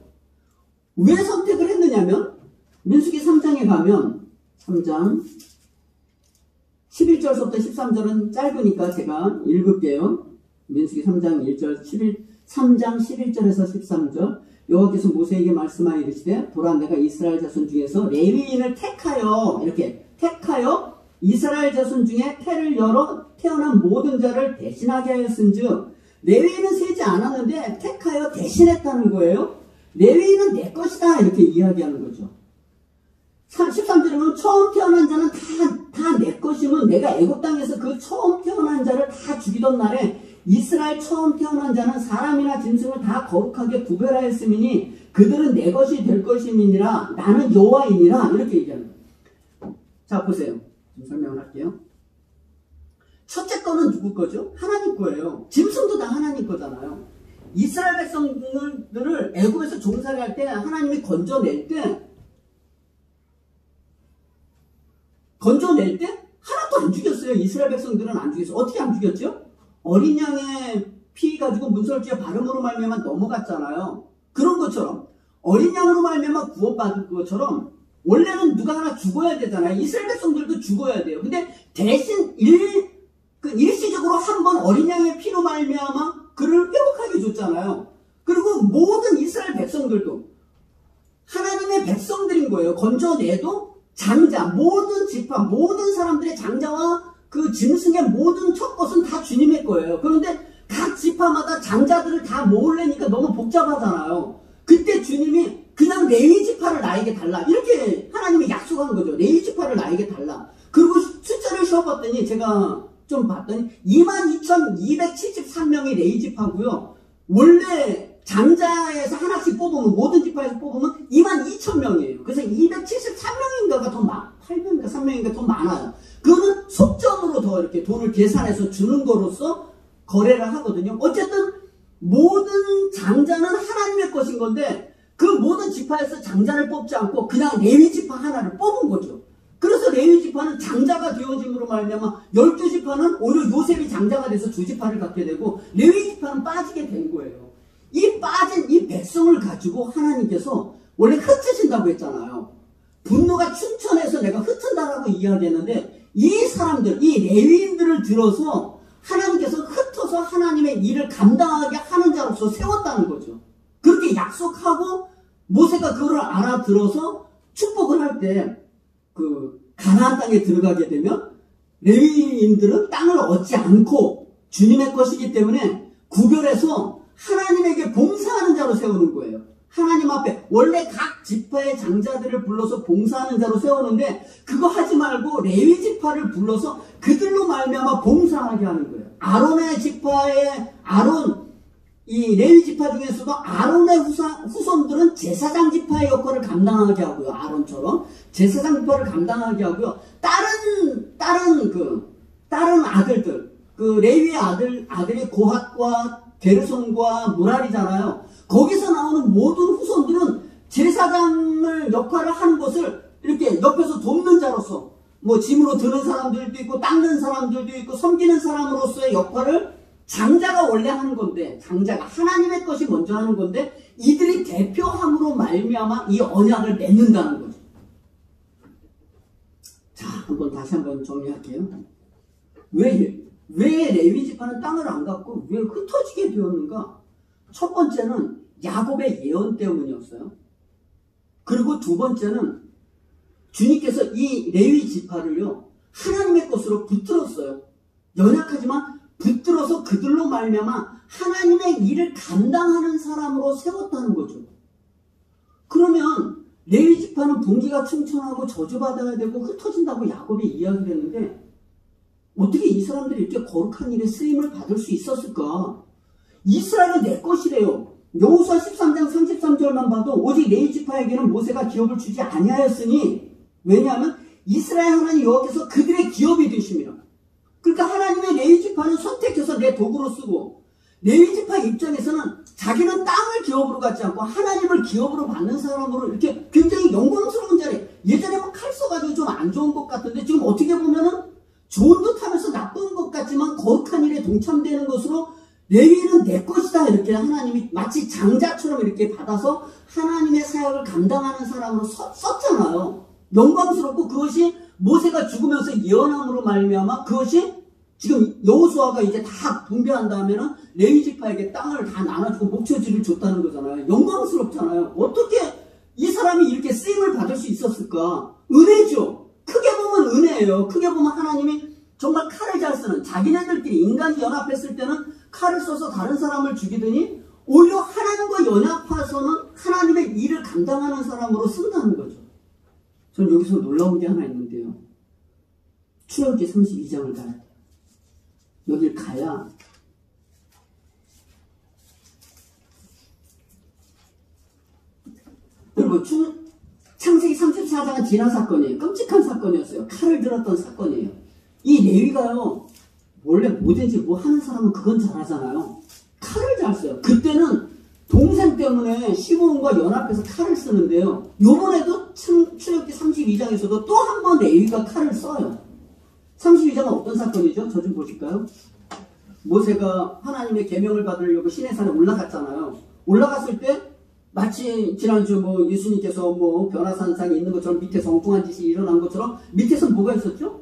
왜 선택을 했느냐면 민수기 3장에 가면 3장 11절부터 13절은 짧으니까 제가 읽을게요. 민수기 3장 1절 3장 11절에서 13절 여호와께서 모세에게 말씀하여 이르시되 보라 내가 이스라엘 자손 중에서 레위인을 택하여 이렇게 택하여 이스라엘 자손 중에 태를 열어 태어난 모든 자를 대신하게 하였은즉 레위인은 세지 않았는데 택하여 대신했다는 거예요. 레위인은 내 것이다 이렇게 이야기하는 거죠. 13절에 보면 처음 태어난 자는 다 내 것이면 내가 애굽 땅에서 그 처음 태어난 자를 다 죽이던 날에 이스라엘 처음 태어난 자는 사람이나 짐승을 다 거룩하게 구별하였음이니 그들은 내 것이 될 것임이니라 나는 여호와이니라 이렇게 얘기하는 거예요. 자 보세요. 좀 설명을 할게요. 첫째 거는 누구 거죠? 하나님 거예요. 짐승도 다 하나님 거잖아요. 이스라엘 백성들을 애굽에서 종살이할 때 하나님이 건져낼 때 하나도 안 죽였어요. 이스라엘 백성들은 안 죽였어요. 어떻게 안 죽였죠? 어린 양의 피 가지고 문설주의 발음으로 말미암아 넘어갔잖아요. 그런 것처럼 어린 양으로 말미암아 구원받은 것처럼 원래는 누가 하나 죽어야 되잖아요. 이스라엘 백성들도 죽어야 돼요. 근데 대신 일시적으로 한번 어린 양의 피로 말미암아 그를 회복하게 줬잖아요. 그리고 모든 이스라엘 백성들도 하나님의 백성들인 거예요. 건져내도 장자, 모든 지파, 모든 사람들의 장자와 그 짐승의 모든 첫 것은 다 주님의 거예요. 그런데 각 지파마다 장자들을 다 모으려니까 너무 복잡하잖아요. 그때 주님이 그냥 레위 지파를 나에게 달라. 이렇게 하나님이 약속한 거죠. 레위 지파를 나에게 달라. 그리고 숫자를 쉬어봤더니 제가 좀 봤더니 22,273명이 레위 지파고요. 원래 장자에서 하나씩 뽑으면 모든 지파에서 뽑으면 22,000명이에요. 그래서 273명인가가 더 8명인가 3명인가 더 많아요. 그거는 속전으로 더 이렇게 돈을 계산해서 주는 거로서 거래를 하거든요. 어쨌든 모든 장자는 하나님의 것인 건데 그 모든 지파에서 장자를 뽑지 않고 그냥 레위 지파 하나를 뽑은 거죠. 그래서 레위 지파는 장자가 되어짐으로 말미암아 12지파는 오히려 요셉이 장자가 돼서 2지파를 갖게 되고 레위 지파는 빠지게 된 거예요. 이 빠진 이 백성을 가지고 하나님께서 원래 흩으신다고 했잖아요. 분노가 춘천해서 내가 흩은다라고 이야기했는데 이 사람들, 이 레위인들을 들어서 하나님께서 흩어서 하나님의 일을 감당하게 하는 자로서 세웠다는 거죠. 그렇게 약속하고 모세가 그걸 알아들어서 축복을 할 때 그 가나안 땅에 들어가게 되면 레위인들은 땅을 얻지 않고 주님의 것이기 때문에 구별해서 하나님에게 봉사하는 자로 세우는 거예요. 하나님 앞에 원래 각 지파의 장자들을 불러서 봉사하는 자로 세우는데 그거 하지 말고 레위 지파를 불러서 그들로 말미암아 봉사하게 하는 거예요. 아론의 지파의 이 레위 지파 중에서도 아론의 후손들은 제사장 지파의 역할을 감당하게 하고요. 아론처럼 제사장 지파를 감당하게 하고요. 다른 아들들, 그 레위의 아들이 고핫과 게르손과 무랄이잖아요. 거기서 나오는 모든 후손들은 제사장을 역할을 하는 것을 이렇게 옆에서 돕는 자로서 뭐 짐으로 드는 사람들도 있고 닦는 사람들도 있고 섬기는 사람으로서의 역할을 장자가 원래 하는 건데 장자가 하나님의 것이 먼저 하는 건데 이들이 대표함으로 말미암아 이 언약을 맺는다는 거죠. 자, 다시 한번 정리할게요. 왜 레위 지파는 땅을 안 갖고 왜 흩어지게 되었는가? 첫 번째는 야곱의 예언 때문이었어요. 그리고 두 번째는 주님께서 이 레위 지파를요 하나님의 것으로 붙들었어요. 연약하지만 붙들어서 그들로 말미암아 하나님의 일을 감당하는 사람으로 세웠다는 거죠. 그러면 레위 지파는 분기가 충천하고 저주받아야 되고 흩어진다고 야곱이 이야기를 했는데 어떻게 이 사람들이 이렇게 거룩한 일에 쓰임을 받을 수 있었을까? 이스라엘은 내 것이래요. 여호수아 13장 33절만 봐도 오직 레위 지파에게는 모세가 기업을 주지 아니하였으니 왜냐하면 이스라엘 하나님 여호와께서 그들의 기업이 되심이라. 그러니까 하나님의 레위 지파는 선택해서 내 도구로 쓰고 레위 지파 입장에서는 자기는 땅을 기업으로 갖지 않고 하나님을 기업으로 받는 사람으로 이렇게 굉장히 영광스러운 자리. 예전에 칼 써가지고 좀 안 좋은 것 같은데 지금 어떻게 보면은 좋은 듯 하면서 나쁜 것 같지만 거룩한 일에 동참되는 것으로 레위는 내 것이다 이렇게 하나님이 마치 장자처럼 이렇게 받아서 하나님의 사역을 감당하는 사람으로 썼잖아요. 영광스럽고 그것이 모세가 죽으면서 예언함으로 말미암아 그것이 지금 여호수아가 이제 다 분배한 다음에는 레위 지파에게 땅을 다 나눠주고 목초지를 줬다는 거잖아요. 영광스럽잖아요. 어떻게 이 사람이 이렇게 쓰임을 받을 수 있었을까? 은혜죠. 크게 보면 은혜예요. 크게 보면 하나님이 정말 칼을 잘 쓰는 자기네들끼리 인간이 연합했을 때는 칼을 써서 다른 사람을 죽이더니 오히려 하나님과 연합해서는 하나님의 일을 감당하는 사람으로 쓴다는 거죠. 전 여기서 놀라운 게 하나 있는데요. 출애굽기 32장을 가야 돼요. 여길 가야 그리고 창세기 34장은 지난 사건이에요. 끔찍한 사건이었어요. 칼을 들었던 사건이에요. 이 레위가요 원래 뭐든지 뭐 하는 사람은 그건 잘하잖아요. 칼을 잘 써요. 그때는 동생 때문에 시므온과 연합해서 칼을 쓰는데요. 요번에도 출애굽기 32장에서도 또 한 번 레위가 칼을 써요. 32장은 어떤 사건이죠? 저 좀 보실까요? 모세가 하나님의 계명을 받으려고 시내산에 올라갔잖아요. 올라갔을 때 마치 지난주 뭐 예수님께서 뭐 변화산상에 있는 것처럼 밑에서 엉뚱한 짓이 일어난 것처럼 밑에서 뭐가 있었죠?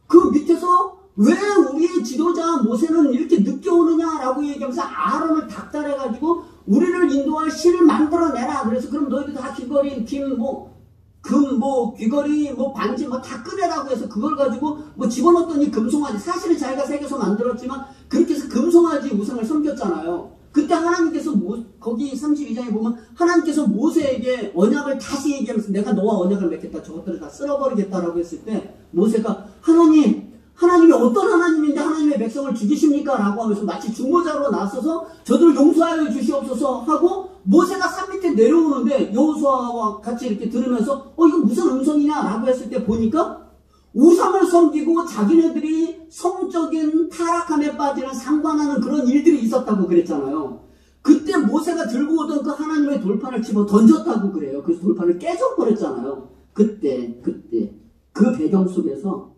그 밑에서 왜 우리의 지도자 모세는 이렇게 늦게 오느냐라고 얘기하면서 아론을 닥달해가지고 우리를 인도할 신을 만들어내라. 그래서 그럼 너희들 다 귀걸이, 귀걸이, 반지 다 끄내라고 해서 그걸 가지고 집어넣었더니 금송아지. 사실은 자기가 새겨서 만들었지만 그렇게 해서 금송아지 우상을 섬겼잖아요. 그때 하나님께서 거기 32장에 보면 하나님께서 모세에게 언약을 다시 얘기하면서 내가 너와 언약을 맺겠다. 저것들을 다 쓸어버리겠다라고 했을 때 모세가 하나님이 어떤 하나님인데 하나님의 백성을 죽이십니까? 라고 하면서 마치 중보자로 나서서 저들을 용서하여 주시옵소서 하고 모세가 산 밑에 내려오는데 여호수아와 같이 이렇게 들으면서 이거 무슨 음성이냐? 라고 했을 때 보니까 우상을 섬기고 자기네들이 성적인 타락함에 빠지는 상관하는 그런 일들이 있었다고 그랬잖아요. 그때 모세가 들고 오던 그 하나님의 돌판을 집어 던졌다고 그래요. 그래서 돌판을 깨져버렸잖아요. 그때 그 배경 속에서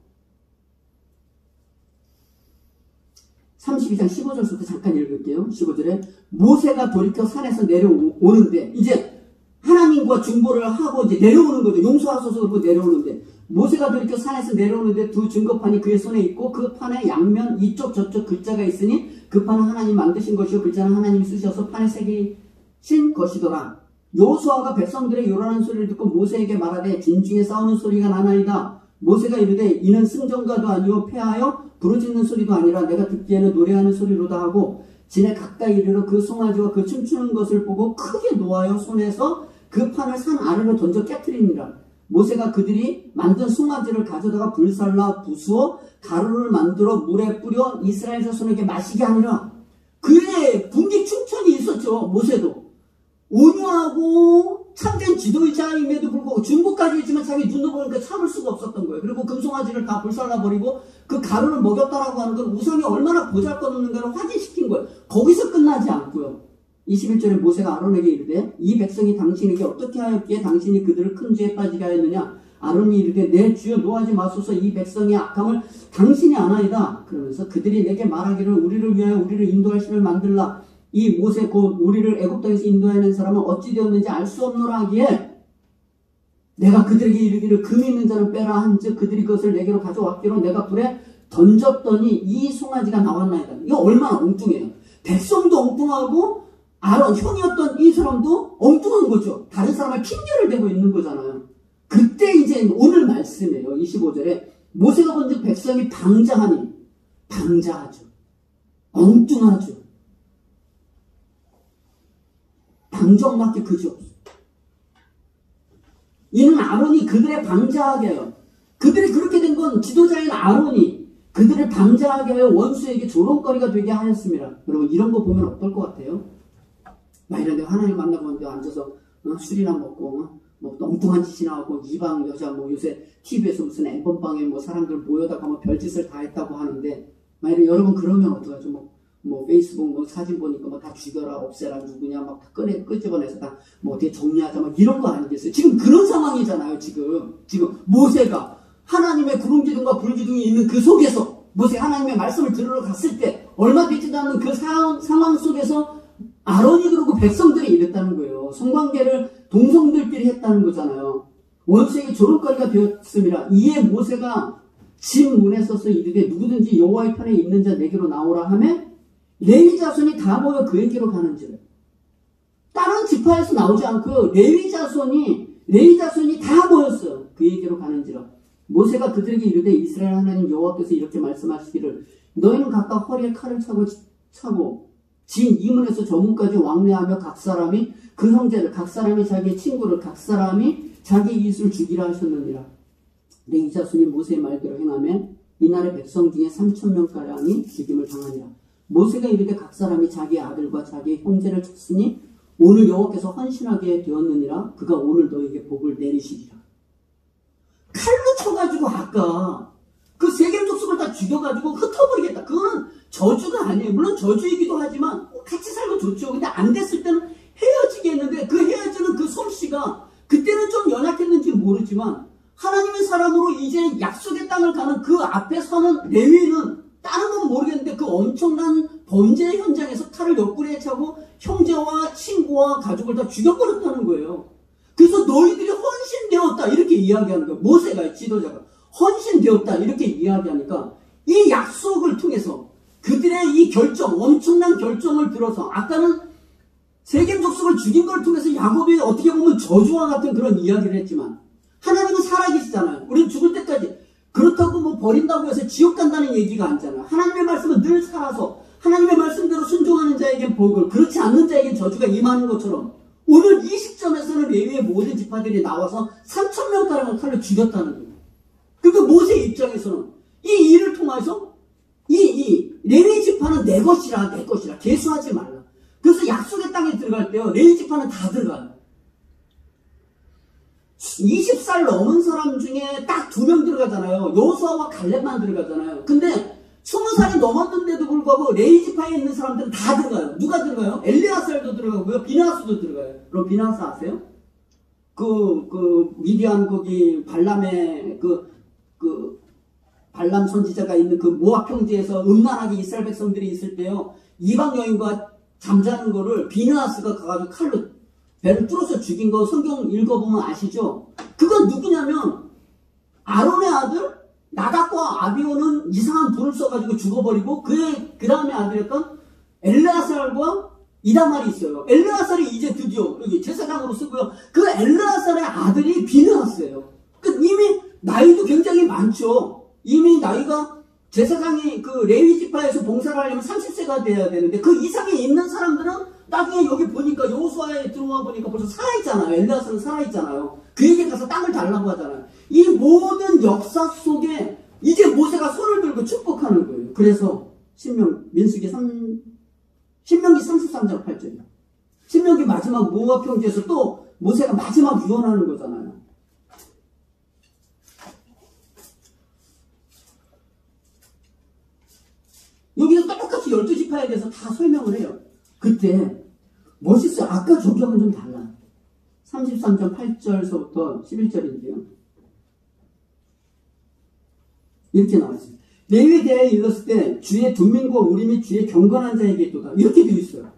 32장 15절부터 잠깐 읽을게요. 15절에 모세가 돌이켜 산에서 내려오는데 이제 하나님과 중보를 하고 이제 내려오는 거죠. 용서하소서 그러고 내려오는데 모세가 돌이켜 산에서 내려오는데 두 증거판이 그의 손에 있고 그 판의 양면 이쪽 저쪽 글자가 있으니 그 판은 하나님 만드신 것이요 글자는 하나님이 쓰셔서 판에 새기신 것이더라. 여호수아가 백성들의 요란한 소리를 듣고 모세에게 말하되 진중에 싸우는 소리가 나나이다. 모세가 이르되 이는 승전가도 아니요 패하여 부르짖는 소리도 아니라 내가 듣기에는 노래하는 소리로다 하고 진에 가까이 이르러 그 송아지와 그 춤추는 것을 보고 크게 노하여 손에서 그 판을 산 아래로 던져 깨트리니라. 모세가 그들이 만든 송아지를 가져다가 불살라 부수어 가루를 만들어 물에 뿌려 이스라엘 자손에게 마시게 하니라. 그의 분기 충천이 있었죠. 모세도 온유하고 참된 지도자임에도 불구하고 중보까지 했지만 자기 눈으로 보니까 참을 수가 없었던 거예요. 그리고 금송아지를 다 불살라버리고 그 가루를 먹였다라고 하는 건 우상이 얼마나 보잘것없는가를 확인시킨 거예요. 거기서 끝나지 않고요. 21절에 모세가 아론에게 이르되 이 백성이 당신에게 어떻게 하였기에 당신이 그들을 큰 죄에 빠지게 하였느냐. 아론이 이르되 내 주여 노하지 마소서 이 백성의 악함을 당신이 아나이다. 그러면서 그들이 내게 말하기를 우리를 위하여 우리를 인도할 신을 만들라. 이 모세 곧 우리를 애굽 땅에서 인도해낸 사람은 어찌 되었는지 알 수 없노라 하기에 내가 그들에게 이르기를 금이 있는 자는 빼라 한즉 그들이 그것을 내게로 가져왔기로 내가 불에 던졌더니 이 송아지가 나왔나이다. 이거 얼마나 엉뚱해요. 백성도 엉뚱하고 아론 형이었던 이 사람도 엉뚱한 거죠. 다른 사람을 핑계를 대고 있는 거잖아요. 그때 이제 오늘 말씀이에요. 25절에 모세가 본즉 백성이 방자하니 방자하죠. 엉뚱하죠. 방정맞게 그지없어. 이는 아론이 그들의 방자하게 하여 그들이 그렇게 된 건 지도자인 아론이 그들을 방자하게 하여 원수에게 조롱거리가 되게 하였습니다. 여러분 이런 거 보면 어떨 것 같아요? 막 이런데 하나님 만나고 있는데 앉아서 술이나 먹고 엉뚱한 짓이나 하고 이방 여자 요새 TV에서 무슨 엠번방에 사람들 모여다가 별짓을 다 했다고 하는데 만약에 여러분 그러면 어떡하죠? 페이스북 사진 보니까 다 죽여라 없애라 누구냐 막 끄집어내서 다 어떻게 정리하자 이런 거 아니겠어요? 지금 그런 상황이잖아요. 지금 모세가 하나님의 구름기둥과 불기둥이 있는 그 속에서 모세 하나님의 말씀을 들으러 갔을 때 얼마 되지도 않는 그 상황 속에서 아론이 그러고 백성들이 이랬다는 거예요. 성관계를 동성들끼리 했다는 거잖아요. 원수에게 조롱거리가 되었습니다. 이에 모세가 집 문에 서서 이르되 누구든지 여호와의 편에 있는 자 내게로 나오라 하매 레위 자손이 다 모여 그에게로 가는지라. 다른 지파에서 나오지 않고 레위 자손이 다 모였어요. 그에게로 가는지라. 모세가 그들에게 이르되 이스라엘 하나님 여호와께서 이렇게 말씀하시기를 너희는 각각 허리에 칼을 차고 진 이문에서 저 문까지 왕래하며 각 사람이 그 형제를 각 사람이 자기의 친구를 각 사람이 자기 이웃을 죽이라 하셨느니라. 레위 자손이 모세의 말대로 행하며 이날의 백성 중에 3,000명가량이 죽임을 당하니라. 모세가 이르되 각 사람이 자기 아들과 자기 형제를 쳤으니 오늘 여호와께서 헌신하게 되었느니라. 그가 오늘 너에게 복을 내리시리라. 칼로 쳐가지고 아까 그 세겜 족속을 다 죽여가지고 흩어버리겠다. 그거는 저주가 아니에요. 물론 저주이기도 하지만 같이 살고 좋죠. 근데 안 됐을 때는 헤어지겠는데 그 헤어지는 그 솜씨가 그때는 좀 연약했는지 모르지만 하나님의 사람으로 이제 약속의 땅을 가는 그 앞에 서는 레위는 다른 건 모르겠는데 그 엄청난 범죄 현장에서 칼을 옆구리에 차고 형제와 친구와 가족을 다 죽여버렸다는 거예요. 그래서 너희들이 헌신되었다 이렇게 이야기하는 거예요. 모세가, 지도자가 헌신되었다 이렇게 이야기하니까 이 약속을 통해서 그들의 이 결정, 엄청난 결정을 들어서, 아까는 세겜 족속을 죽인 걸 통해서 야곱이 어떻게 보면 저주와 같은 그런 이야기를 했지만 하나님은 살아계시잖아요. 우리는 죽을 때까지 그렇다고 뭐 버린다고 해서 지옥 간다는 얘기가 아니잖아요. 하나님의 말씀은 늘 살아서 하나님의 말씀대로 순종하는 자에겐 복을, 그렇지 않는 자에겐 저주가 임하는 것처럼 오늘 이 시점에서는 레위의 모든 지파들이 나와서 3,000명가량을 칼로 죽였다는 거예요. 그러니까 모세 입장에서는 이 일을 통해서 이 레위 지파는 내 것이라 개수하지 말라. 그래서 약속의 땅에 들어갈 때요, 레위 지파는 다 들어가요. 20살 넘은 사람 중에 딱 2명 들어가잖아요. 여호수아와 갈렙만 들어가잖아요. 근데 20살이 넘었는데도 불구하고 레위 지파에 있는 사람들은 다 들어가요. 누가 들어가요? 엘레아살도 들어가고요, 비느하스도 들어가요. 그럼 비느하스 아세요? 미디안 거기 발람의 발람 선지자가 있는 그 모압 평지에서 음란하게 이스라엘 백성들이 있을 때요, 이방 여인과 잠자는 거를 비느하스가 가가지고 칼로 배를 뚫어서 죽인 거 성경 읽어보면 아시죠? 그건 누구냐면 아론의 아들 나답과 아비오는 이상한 불을 써가지고 죽어버리고 그 다음에 아들이었던 엘르아살과 이다말이 있어요. 엘르아살이 이제 드디어 여기 제사장으로 쓰고요. 그 엘르아살의 아들이 비느하스예요. 이미 나이도 굉장히 많죠. 이미 나이가 제사장이 그 레위 지파에서 봉사를 하려면 30세가 돼야 되는데 그 이상에 있는 사람들은 나중에 여기 보니까 여호수아에 들어와 보니까 벌써 살아있잖아요. 엘르아살은 살아있잖아요. 그에게 가서 땅을 달라고 하잖아요. 이 모든 역사 속에 이제 모세가 손을 들고 축복하는 거예요. 그래서 민수기 33장 8절이에요. 신명기 마지막 모압 평지에서 또 모세가 마지막 유언하는 거잖아요. 여기서 똑같이 12지파에 대해서 다 설명을 해요. 그때 멋있어요. 아까 저기하고는 좀 달라. 33장 8절서부터 11절인데요. 이렇게 나와있어요. 레위에 대하여 읽었을 때 주의 둔민과 우림이 주의 경건한 자에게 있도다. 이렇게 되어 있어요.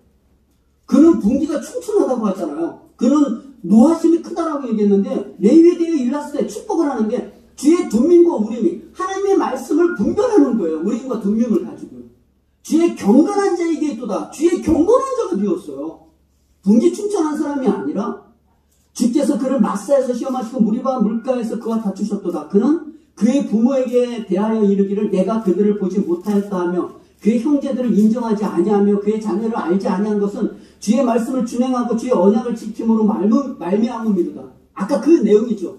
그는 분기가 충천하다고 하잖아요. 그는 노하심이 크다라고 얘기했는데 레위에 대하여 읽었을 때 축복을 하는데 주의 둔민과 우림이 하나님의 말씀을 분별하는 거예요. 우림과 둔민을 가지고. 주의 경건한 자에게 있도다. 주의 경건한 자가 되었어요. 분기 충천한 사람이 아니라 주께서 그를 마사에서 시험하시고 무리바 물가에서 그와 다투셨도다. 그는 그의 부모에게 대하여 이르기를 내가 그들을 보지 못하였다 하며 그의 형제들을 인정하지 아니하며 그의 자녀를 알지 아니한 것은 주의 말씀을 준행하고 주의 언약을 지킴으로 말미암음이로다. 아까 그 내용이죠.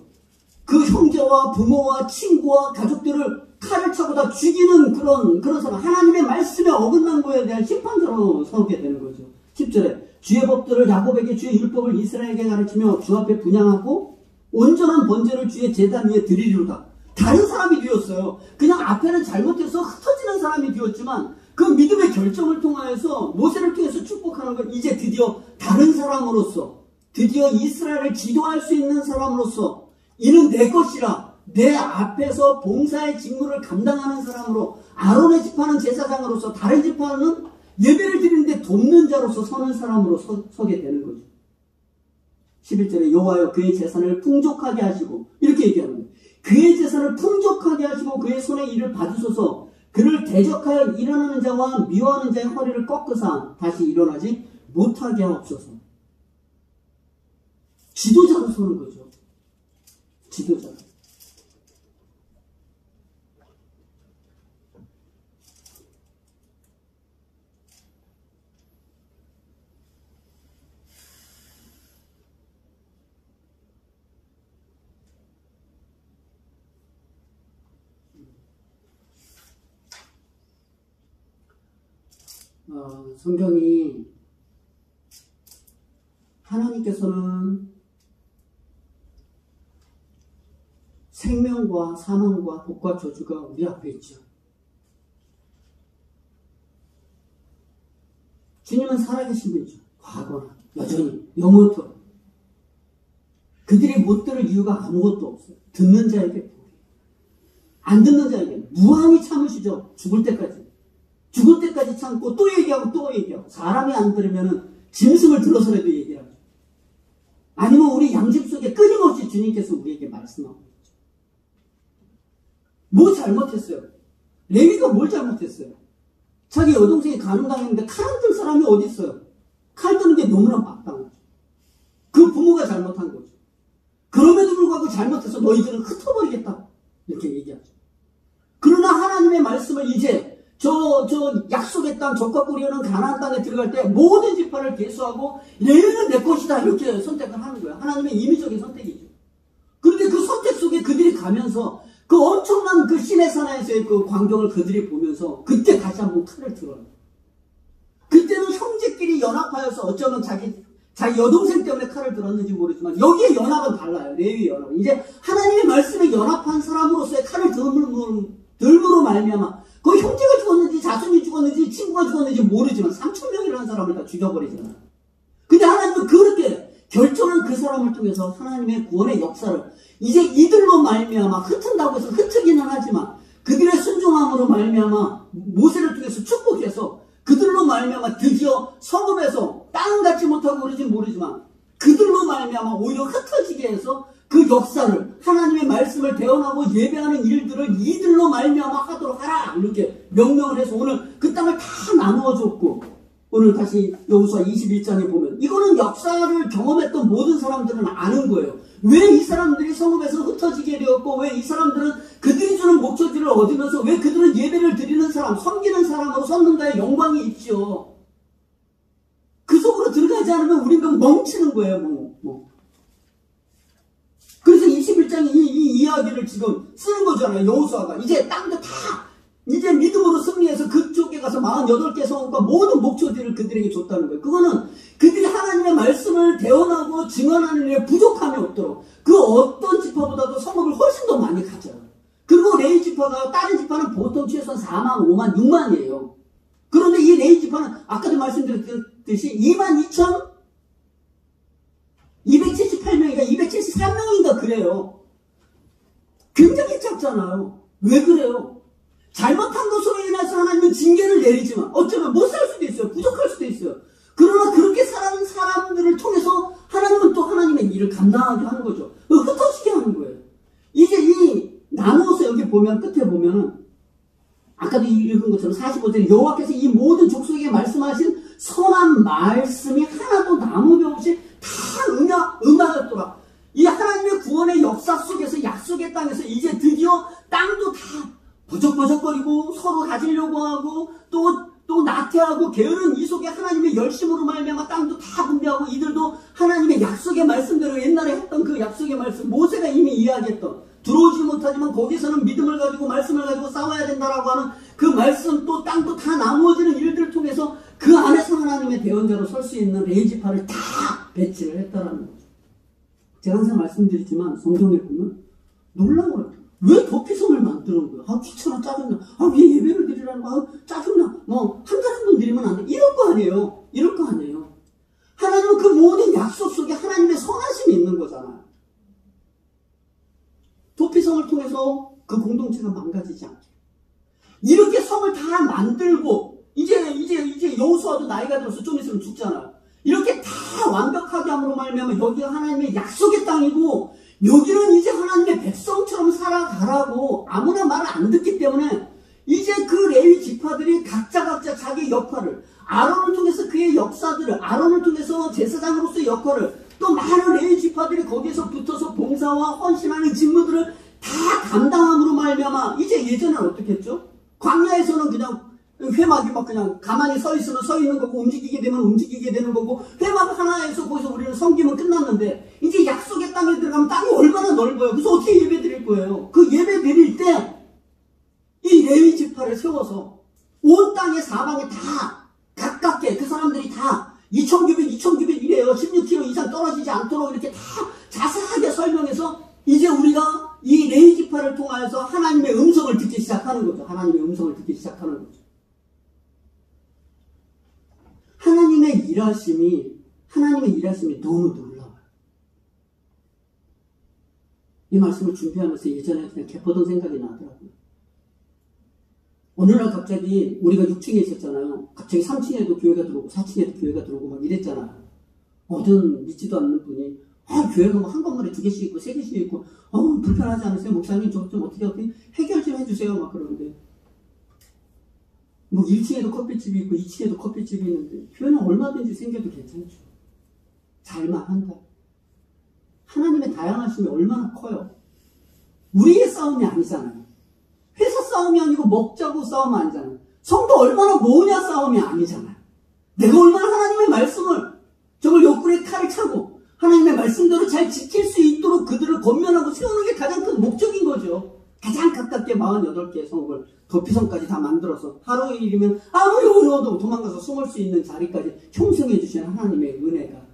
그 형제와 부모와 친구와 가족들을 칼을 차고 다 죽이는 그런 사람, 하나님의 말씀에 어긋난 거에 대한 심판자로 서게 되는 거죠. 10절에 주의 법들을 야곱에게 주의 율법을 이스라엘에게 가르치며 주 앞에 분향하고 온전한 번제를 주의 제단 위에 드리리로다. 다른 사람이 되었어요. 그냥 앞에는 잘못해서 흩어지는 사람이 되었지만 그 믿음의 결정을 통하여서 모세를 통해서 축복하는 건 이제 드디어 다른 사람으로서, 드디어 이스라엘을 지도할 수 있는 사람으로서 이는 내 것이라 내 앞에서 봉사의 직무를 감당하는 사람으로, 아론의 지파는 제사장으로서 다른 지파는 예배를 드리는데 돕는 자로서 서는 사람으로 서게 되는 거죠. 11절에 여호와여 그의 재산을 풍족하게 하시고, 이렇게 얘기하는 거예요. 그의 재산을 풍족하게 하시고 그의 손에 일을 받으소서. 그를 대적하여 일어나는 자와 미워하는 자의 허리를 꺾으사 다시 일어나지 못하게 하옵소서. 지도자로 서는 거죠. 지도자. 성경이 하나님께서는 생명과 사망과 복과 저주가 우리 앞에 있죠. 주님은 살아계신 분이죠. 과거나 여전히 영원토록. 그들이 못 들을 이유가 아무것도 없어요. 듣는 자에게 복이, 안 듣는 자에게 무한히 참으시죠. 죽을 때까지. 죽을 때까지 참고 또 얘기하고 또 얘기하고 사람이 안 들으면은 짐승을 들어서라도 얘기하고 아니면 우리 양집 속에 끊임없이 주님께서 우리에게 말씀하고 있죠. 뭐 잘못했어요? 레위가 뭘 잘못했어요? 자기 여동생이 간음당했는데 칼 안 들 사람이 어디 있어요? 칼 드는 게 너무나 마땅하죠. 그 부모가 잘못한 거죠. 그럼에도 불구하고 잘못해서 너희들은 흩어버리겠다 이렇게 얘기하죠. 그러나 하나님의 말씀을 이제 저 약속의 땅 적과 뿌리는 가나안 땅에 들어갈 때 모든 지파를 계수하고 레위는 내 것이다 이렇게 선택을 하는 거예요. 하나님의 임의적인 선택이죠. 그런데 그 선택 속에 그들이 가면서 그 엄청난 그 시내산에서의 그 광경을 그들이 보면서 그때 다시 한번 칼을 들어요. 그때는 형제끼리 연합하여서 어쩌면 자기 여동생 때문에 칼을 들었는지 모르지만 여기에 연합은 달라요. 레위 연합. 이제 하나님의 말씀에 연합한 사람으로서의 칼을 들므로 말미암아 그 형제가 죽었는지 자손이 죽었는지 친구가 죽었는지 모르지만 3,000명이라는 사람을 다 죽여버리잖아요. 근데 하나님은 그렇게 결정한 그 사람을 통해서 하나님의 구원의 역사를 이제 이들로 말미암아 흩은다고 해서 흩으기는 하지만 그들의 순종함으로 말미암아 모세를 통해서 축복해서 그들로 말미암아 드디어 성읍에서 땅 갖지 못하고 그러지 모르지만 그들로 말미암아 오히려 흩어지게 해서 그 역사를 하나님의 말씀을 대언하고 예배하는 일들을 이들로 말미암아 하도록 하라 이렇게 명령을 해서 오늘 그 땅을 다 나누어 줬고 오늘 다시 여호수아 21장에 보면 이거는 역사를 경험했던 모든 사람들은 아는 거예요. 왜 이 사람들이 성읍에서 흩어지게 되었고 왜 이 사람들은 그들이 주는 목소리를 얻으면서 왜 그들은 예배를 드리는 사람 섬기는 사람으로 섰는가의 영광이 있죠. 그 속으로 들어가지 않으면 우리는 멍치는 거예요. 그래서 21장이 이 이야기를 지금 쓰는 거잖아요. 여호수아가 이제 땅도 다 이제 믿음으로 승리해서 그쪽에 가서 48개 성읍과 모든 목초지를 그들에게 줬다는 거예요. 그거는 그들이 하나님의 말씀을 대언하고 증언하는 일에 부족함이 없도록 그 어떤 지파보다도 성읍을 훨씬 더 많이 가져요. 그리고 레위 지파가 다른 지파는 보통 최소한 4만, 5만, 6만이에요. 그런데 이 레위 지파는 아까도 말씀드렸듯이 22,278명인가 273명인가 그래요. 굉장히 작잖아요. 왜 그래요? 잘못한 것으로 인해서 하나님은 징계를 내리지만 어쩌면 못 살 수도 있어요. 부족할 수도 있어요. 그러나 그렇게 살아가는 사람들을 통해서 하나님은 또 하나님의 일을 감당하게 하는 거죠. 흩어지게 하는 거예요. 이제 이 나누어서 여기 보면 끝에 보면은 아까도 읽은 것처럼 45절에 여호와께서 이 모든 족속에게 말씀하신 선한 말씀이 하나도 남음이 없이 다 응하였더라. 이 하나님의 구원의 역사 속에서 약속의 땅에서 이제 드디어 땅도 다 버적버적거리고 서로 가지려고 하고 또 나태하고 게으른 이 속에 하나님의 열심으로 말미암아 땅도 다 분배하고 이들도 하나님의 약속의 말씀대로 옛날에 했던 그 약속의 말씀 모세가 이미 이야기했던 들어오지 못하지만 거기서는 믿음을 가지고 말씀을 가지고 싸워야 된다라고 하는 그 말씀 또 땅도 다 나누어지는 일들을 통해서 그 안에서 하나님의 대언자로 설 수 있는 레위 지파를 다 배치를 했다라는 거죠. 제가 항상 말씀드리지만 성경에 보면 놀라워요. 왜 도피성을 만드는 거야? 아 귀찮아 짜증나. 아 왜 예배를 드리라는 거야? 아 짜증나. 한 달에 한 번 드리면 안 돼. 이럴 거 아니에요. 이럴 거 아니에요. 하나님은 그 모든 약속 속에 하나님의 선하심이 있는 거잖아요. 도피성을 통해서 그 공동체가 망가지지 않게. 이렇게 성을 다 만들고 이제 여호수아도 나이가 들어서 좀 있으면 죽잖아요. 이렇게 다 완벽하게 함으로 말미암아 여기가 하나님의 약속의 땅이고 여기는 이제 하나님의 백성처럼 살아가라고 아무나 말을 안 듣기 때문에 이제 그 레위 지파들이 각자 자기 역할을 아론을 통해서 그의 역사들을 아론을 통해서 제사장으로서의 역할을 또 많은 레위 지파들이 거기에서 붙어서 봉사와 헌신하는 직무들을 다 감당함으로 말미암아 이제 예전에는 어떻게 했죠? 광야에서는 그냥 회막이 막 그냥 가만히 서 있으면 서 있는 거고 움직이게 되면 움직이게 되는 거고 회막 하나에서 거기서 우리는 섬기면 끝났는데 이제 약속의 땅에 들어가면 땅이 얼마나 넓어요. 그래서 어떻게 예배 드릴 거예요? 그 예배 드릴 때 이 레위 지파를 세워서 온 땅의 사방에 다 가깝게 그 사람들이 다 2,900 이래요. 16km 이상 떨어지지 않도록 이렇게 다 자세하게 설명해서 이제 우리가 이 레위 지파를 통하여서 하나님의 음성을 듣기 시작하는 거죠. 하나님의 음성을 듣기 시작하는 거죠. 하나님의 일하심이 너무 놀라워요. 이 말씀을 준비하면서 예전에 그냥 개포동 생각이 나더라고요. 어느 날 갑자기 우리가 6층에 있었잖아요. 갑자기 3층에도 교회가 들어오고 4층에도 교회가 들어오고 막 이랬잖아요. 어떤 믿지도 않는 분이 교회가 뭐 한 건물에 2개씩 있고 3개씩 있고 불편하지 않으세요? 목사님 좀 어떻게 해결 좀 해주세요. 막 그러는데 뭐 1층에도 커피집이 있고 2층에도 커피집이 있는데 교회는 얼마든지 생겨도 괜찮죠. 잘만 한다. 하나님의 다양하심이 얼마나 커요. 우리의 싸움이 아니잖아요. 회사 싸움이 아니고 먹자고 싸움 아니잖아요. 성도 얼마나 모으냐 싸움이 아니잖아요. 내가 얼마나 하나님의 말씀을 정말 옆구리에 칼을 차고 하나님의 말씀대로 잘 지킬 수 있도록 그들을 권면하고 세우는 게 가장 큰 목적인 거죠. 가장 가깝게 48개의 성읍을 도피성까지 다 만들어서 하루 일이면 아무리 어려워도 도망가서 숨을 수 있는 자리까지 형성해 주시는 하나님의 은혜가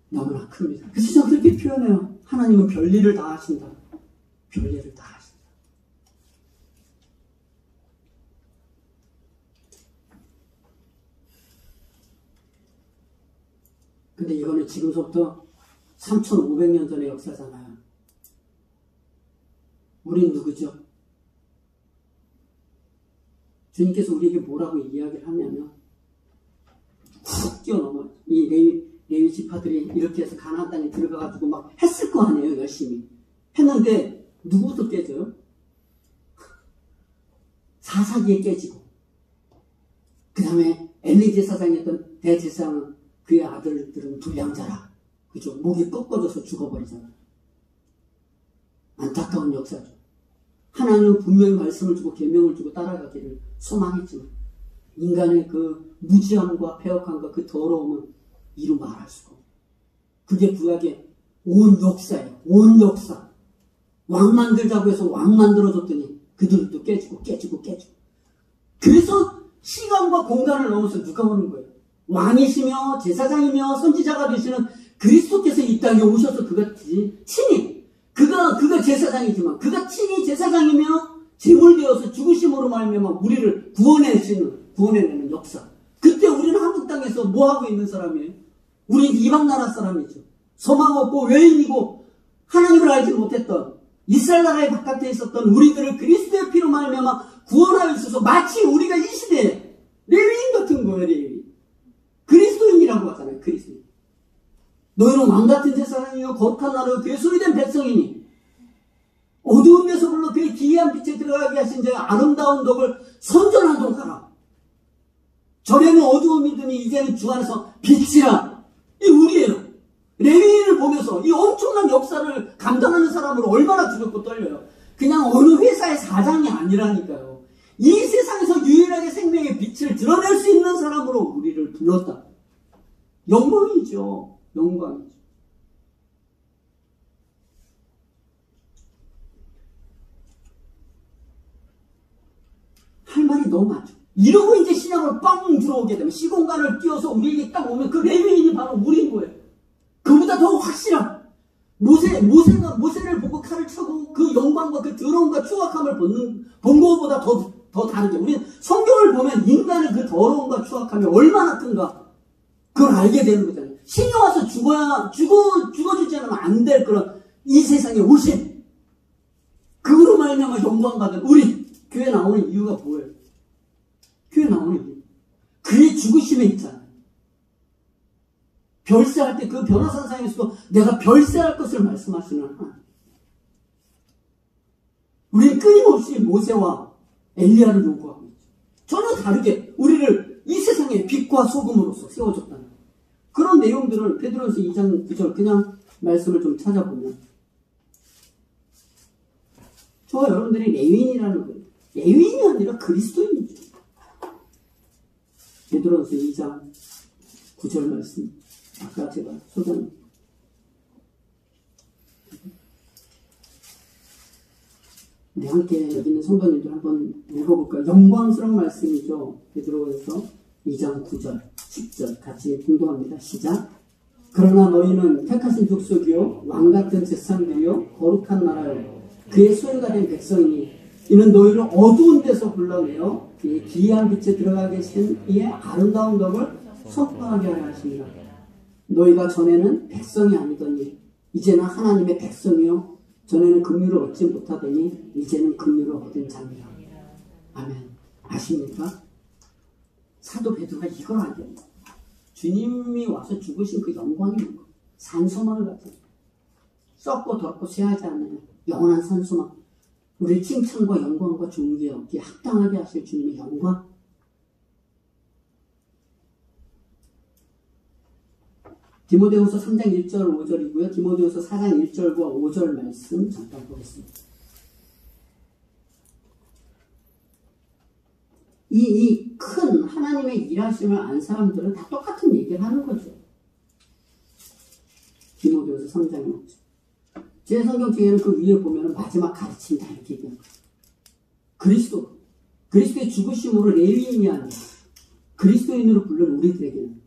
너무나 큽니다. 그래서 저는 그렇게 표현해요. 하나님은 별일을 다 하신다. 별일을 다 하신다. 근데 이거는 지금서부터 3,500년 전의 역사잖아요. 우린 누구죠? 주님께서 우리에게 뭐라고 이야기를 하냐면 훅 뛰어넘어. 이 레위 지파들이 이렇게 해서 가나안 땅에 들어가가지고 막 했을 거 아니에요. 열심히 했는데 누구부터 깨져요? 사사기에 깨지고, 그 다음에 엘리 제사장이었던 대제사장은 그의 아들들은 불량자라. 그죠? 목이 꺾어져서 죽어버리잖아요. 안타까운 역사죠. 하나님은 분명히 말씀을 주고 계명을 주고 따라가기를 소망했지만 인간의 그 무지함과 폐역함과 그 더러움은 이루 말할 수가 없어요. 그게 구약의 온 역사예요. 온 역사. 왕 만들자고 해서 왕 만들어줬더니 그들도 깨지고. 그래서 시간과 공간을 넘어서 누가 오는 거예요? 왕이시며 제사장이며 선지자가 되시는 그리스도께서 이 땅에 오셔서 그가 친히 그가 제사장이지만 그가 친히 제사장이며 제물되어서 죽으심으로 말미암아 우리를 구원해내는 역사. 그때 우리는 한국 땅에서 뭐 하고 있는 사람이에요? 우리는 이방 나라 사람이죠. 소망 없고 외인이고 하나님을 알지 못했던 이스라엘 나라의 바깥에 있었던 우리들을 그리스도의 피로 말미암아 구원하여 주셔서 마치 우리가 이 시대에 레위인 같은 거예요. 레위인. 그리스도인이라고 하잖아요. 그리스도인. 너희는 왕같은 제사장이요 거룩한 나라요 그의 소유된 백성이니 어두운 데서 불러 그의 기이한 빛에 들어가게 하신 자의 아름다운 덕을 선전하도록 하라. 전에는 어두움이더니 이제는 주 안에서 빛이라. 이 우리예요. 레위인을 보면서 이 엄청난 역사를 감당하는 사람으로 얼마나 두렵고 떨려요. 그냥 어느 회사의 사장이 아니라니까요. 이 세상에서 유일하게 생명의 빛을 드러낼 수 있는 사람으로 우리를 불렀다. 영광이죠. 영광이죠. 할 말이 너무 많죠. 이러고 이제 신약으로 빵 들어오게 되면 시공간을 띄워서 우리에게 딱 오면 그 레위인이 바로 우리인 거예요. 그보다 더 확실한 모세를 보고 칼을 차고 그 영광과 그 더러움과 추악함을 본 것보다 더 다르게 우리는 성경을 보면 인간의 그 더러움과 추악함이 얼마나 큰가 그걸 알게 되는 거잖아요. 신이 와서 죽어주지 않으면 안 될 그런 이 세상에 오신 그거로 말미암아 영광 받은 우리 교회 나오는 이유가 뭐예요? 교회 나오는 이유 그의 죽으심에 있잖아요. 별세할 때 그 변화산상에서도 내가 별세할 것을 말씀하시는 하나님. 우리는 끊임없이 모세와 엘리야를 요구하고 있죠. 전혀 다르게 우리를 이 세상의 빛과 소금으로서 세워줬다는 그런 내용들을 베드로전서 2장 9절 그냥 말씀을 좀 찾아보면 저와 여러분들이 레위인이라는 거예요. 레위인이 아니라 그리스도인이죠. 베드로전서 2장 9절 말씀 아까 제가 소장 우리 함께 여기 있는 성도님들 한번 읽어볼까요? 영광스러운 말씀이죠. 베드로전서 2장 9절 10절 같이 공동합니다. 시작. 그러나 너희는 택하신 족속이요 왕같은 제사장들이요 거룩한 나라요 그의 소유가 된 백성이니 이는 너희를 어두운 데서 불러내어 그의 기이한 빛에 들어가게 하신 이의 아름다운 덕을 선포하게 하려 하십니다. 너희가 전에는 백성이 아니더니 이제는 하나님의 백성이요 전에는 긍휼을 얻지 못하더니 이제는 긍휼을 얻은 자니라. 아멘. 아십니까? 사도 베드로가 이걸 알게 됩니다. 주님이 와서 죽으신 그 영광이 뭔가? 산소망을 갖다 썩고 더럽고 쇠하지 않는 영원한 산소망, 우리 칭찬과 영광과 존귀에 얻기에 합당하게 하실 주님의 영광. 디모데후서 3장 1절 5절이고요. 디모데후서 4장 1절과 5절 말씀 잠깐 보겠습니다. 이 큰 하나님의 일하심을 안 사람들은 다 똑같은 얘기를 하는 거죠. 디모데후서 3장 1절. 제 성경 중에는 그 위에 보면 마지막 가르침이다 이렇게 얘기합니다. 그리스도의 죽으심으로 레위인이 아니라 그리스도인으로 부른 우리들에게는,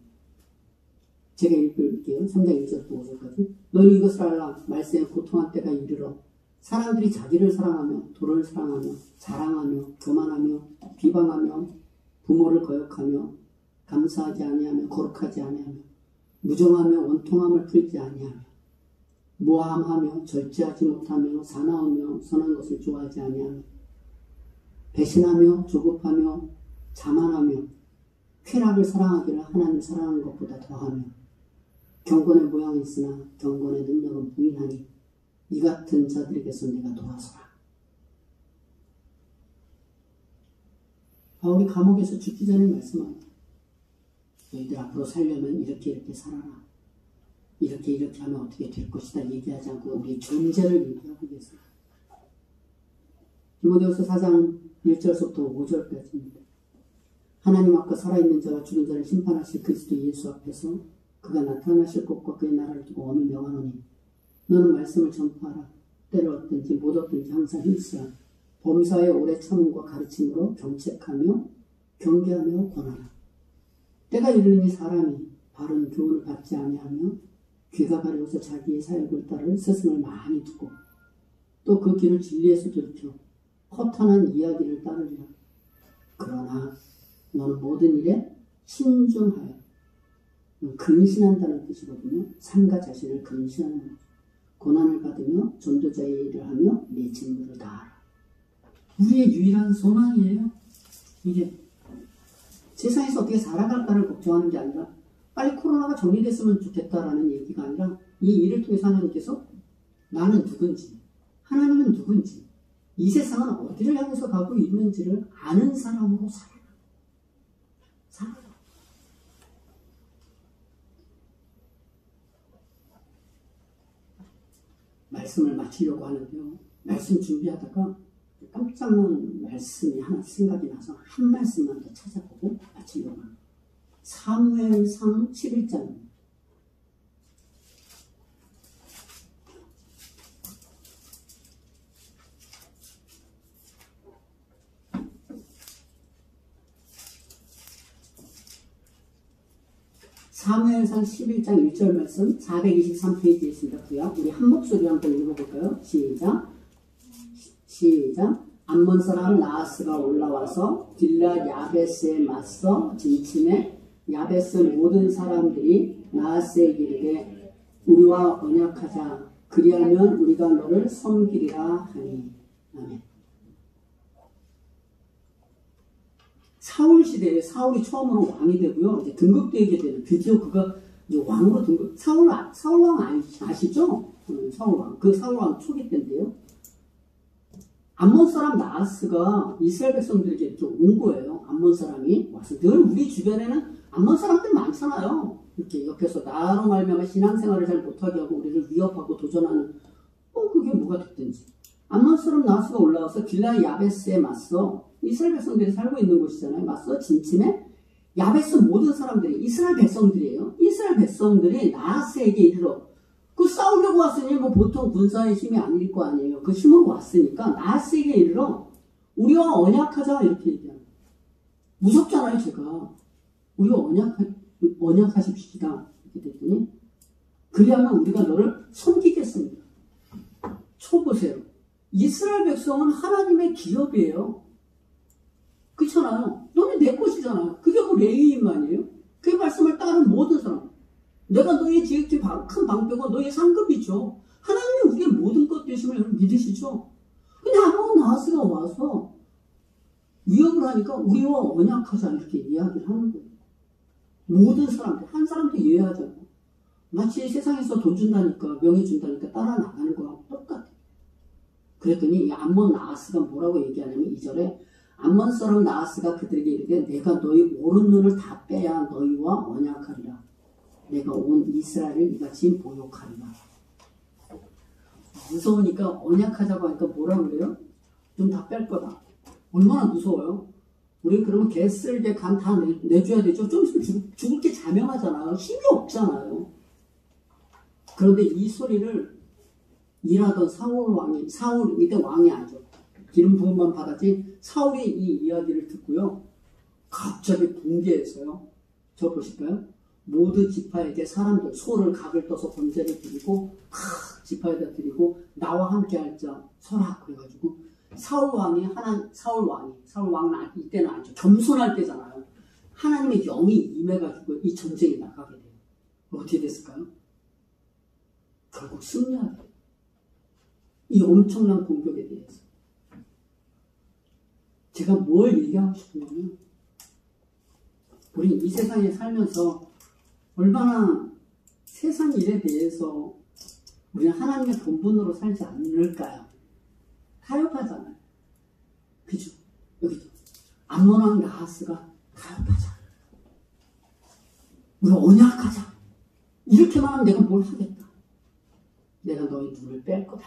제가 읽을게요. 3장 1절부터 5절까지. 너는 이것을 알라. 말세에 고통한 때가 이르러 사람들이 자기를 사랑하며 도를 사랑하며 자랑하며 교만하며 비방하며 부모를 거역하며 감사하지 아니하며 거룩하지 아니하며 무정하며 원통함을 풀지 아니하며 모함하며 절제하지 못하며 사나우며 선한 것을 좋아하지 아니하며 배신하며 조급하며 자만하며 쾌락을 사랑하기를 하나님을 사랑하는 것보다 더하며 경건의 모양이 있으나 경건의 능력은 부인하니 이 같은 자들에게서 내가 도와서라. 바울이 감옥에서 죽기 전에 말씀합니다. 너희들 앞으로 살려면 이렇게 살아라. 이렇게 하면 어떻게 될 것이다 얘기하지 않고 우리의 존재를 얘기하고 계세요. 디모데후서 4장 1절부터 5절까지입니다. 하나님 앞과 살아있는 자와 죽은 자를 심판하실 그리스도 예수 앞에서 그가 나타나실 것과 그의 나라를 두고 어미 명하노니 너는 말씀을 전파하라. 때를 얻든지 못 얻든지 항상 힘쓰라. 범사의 오래 참음과 가르침으로 경책하며 경계하며 권하라. 때가 이르니 사람이 바른 교훈을 받지 아니하며 귀가 가려워서 자기의 사역을 따를 스승을 많이 두고 또 그 길을 진리에서 돌이켜 허탄한 이야기를 따르리라. 그러나 너는 모든 일에 신중하여, 근신한다는 뜻이거든요. 삶과 자신을 근신하는 거죠. 고난을 받으며 전도자의 일을 하며 내 직무를 다하라. 우리의 유일한 소망이에요. 이게 세상에서 어떻게 살아갈까를 걱정하는 게 아니라 빨리 코로나가 정리됐으면 좋겠다라는 얘기가 아니라 이 일을 통해서 하나님께서 나는 누군지, 하나님은 누군지, 이 세상은 어디를 향해서 가고 있는지를 아는 사람으로 살아라. 말씀을 마치려고 하는데요. 말씀 준비하다가 깜짝 놀란 말씀이 하나 생각이 나서 한 말씀만 더 찾아보고 마치려고 합니다. 사무엘상 11장. 사무엘상 11장 1절 말씀 423페이지에 있습니다. 구약. 우리 한 목소리로 한번 읽어볼까요? 시작. 암몬 사람 나하스가 올라와서 길랏 야베스에 맞서 진침해 야베스 모든 사람들이 나하스에게 이르되 우리와 언약하자. 그리하면 우리가 너를 섬기리라 하니. 아멘. 사울 시대에 사울이 처음으로 왕이 되고요. 이제 등극되게 되는, 드디어 그가 이제 왕으로 등극. 사울왕 아시죠? 사울왕. 그 사울왕 초기 때인데요. 암몬 사람 나하스가 이스라엘 백성들에게 이렇게 온 거예요. 암몬 사람이 와서. 늘 우리 주변에는 암몬 사람들 많잖아요. 이렇게 옆에서 나로 말미암아 신앙생활을 잘 못하게 하고 우리를 위협하고 도전하는, 그게 뭐가 됐든지. 암몬 사람 나하스가 올라와서 길랏 야베스에 맞서, 이스라엘 백성들이 살고 있는 곳이잖아요. 맞서 진침해 야베스 모든 사람들이, 이스라엘 백성들이에요. 이스라엘 백성들이 나하스에게 이르러, 그 싸우려고 왔으니 뭐 보통 군사의 힘이 아닐 거 아니에요. 그 힘으로 왔으니까 나하스에게 이르러 우리와 언약하자 이렇게 얘기합니다. 무섭잖아요. 제가 우리와 언약하십시다 이렇게 됐더니 그리하면 우리가 너를 섬기겠습니다. 쳐보세요. 이스라엘 백성은 하나님의 기업이에요. 그렇잖아요. 너네 내 것이잖아요. 그게 뭐 레위인만이에요? 그 말씀을 따른 모든 사람. 내가 너의 지극히 큰 방패고 너의 상급이죠. 하나님이 우리의 모든 것 되심을 여러분 믿으시죠? 근데 아무 나하스가 와서 위협을 하니까 우리와 언약하자 이렇게 이야기를 하는 거예요. 모든 사람들, 한 사람도 예외하지 않고 마치 세상에서 돈 준다니까 명예 준다니까 따라 나가는 거하고 똑같아요. 그랬더니 이 암몬 나하스가 뭐라고 얘기하냐면 2절에 암몬 사람 나하스가 그들에게 이르되 내가 너희 오른 눈을 다 빼야 너희와 언약하리라. 내가 온 이스라엘을 이같이 모욕하리라. 무서우니까 언약하자고 하니까 뭐라 그래요? 좀 다 뺄 거다. 얼마나 무서워요? 우리 그러면 개쓸개 간 다 내줘야 되죠. 좀 있으면 죽을 게 자명하잖아요. 힘이 없잖아요. 그런데 이 소리를 일하던 사울 이때 왕이 아니죠. 기름 부음만 받았지. 사울이 이 이야기를 듣고요. 갑자기 붕괴해서요. 저 보실까요? 모두 지파에게 사람들 소를 각을 떠서 번제를 드리고 지파에다 드리고 나와 함께 할 자 서라 그래가지고 사울 왕은 이때는 아니죠. 겸손할 때잖아요. 하나님의 영이 임해가지고 이 전쟁에 나가게 돼요. 어떻게 됐을까요? 결국 승리하게 돼요. 이 엄청난 공격에 대해서 제가 뭘 얘기하고 싶으냐면 우리 이 세상에 살면서 얼마나 세상 일에 대해서 우리는 하나님의 본분으로 살지 않을까요? 타협하잖아요. 그죠? 여기도 암몬 왕 나하스가 타협하자. 우리 언약하자. 이렇게만 하면 내가 뭘 하겠다. 내가 너희 눈을 뺄 거다.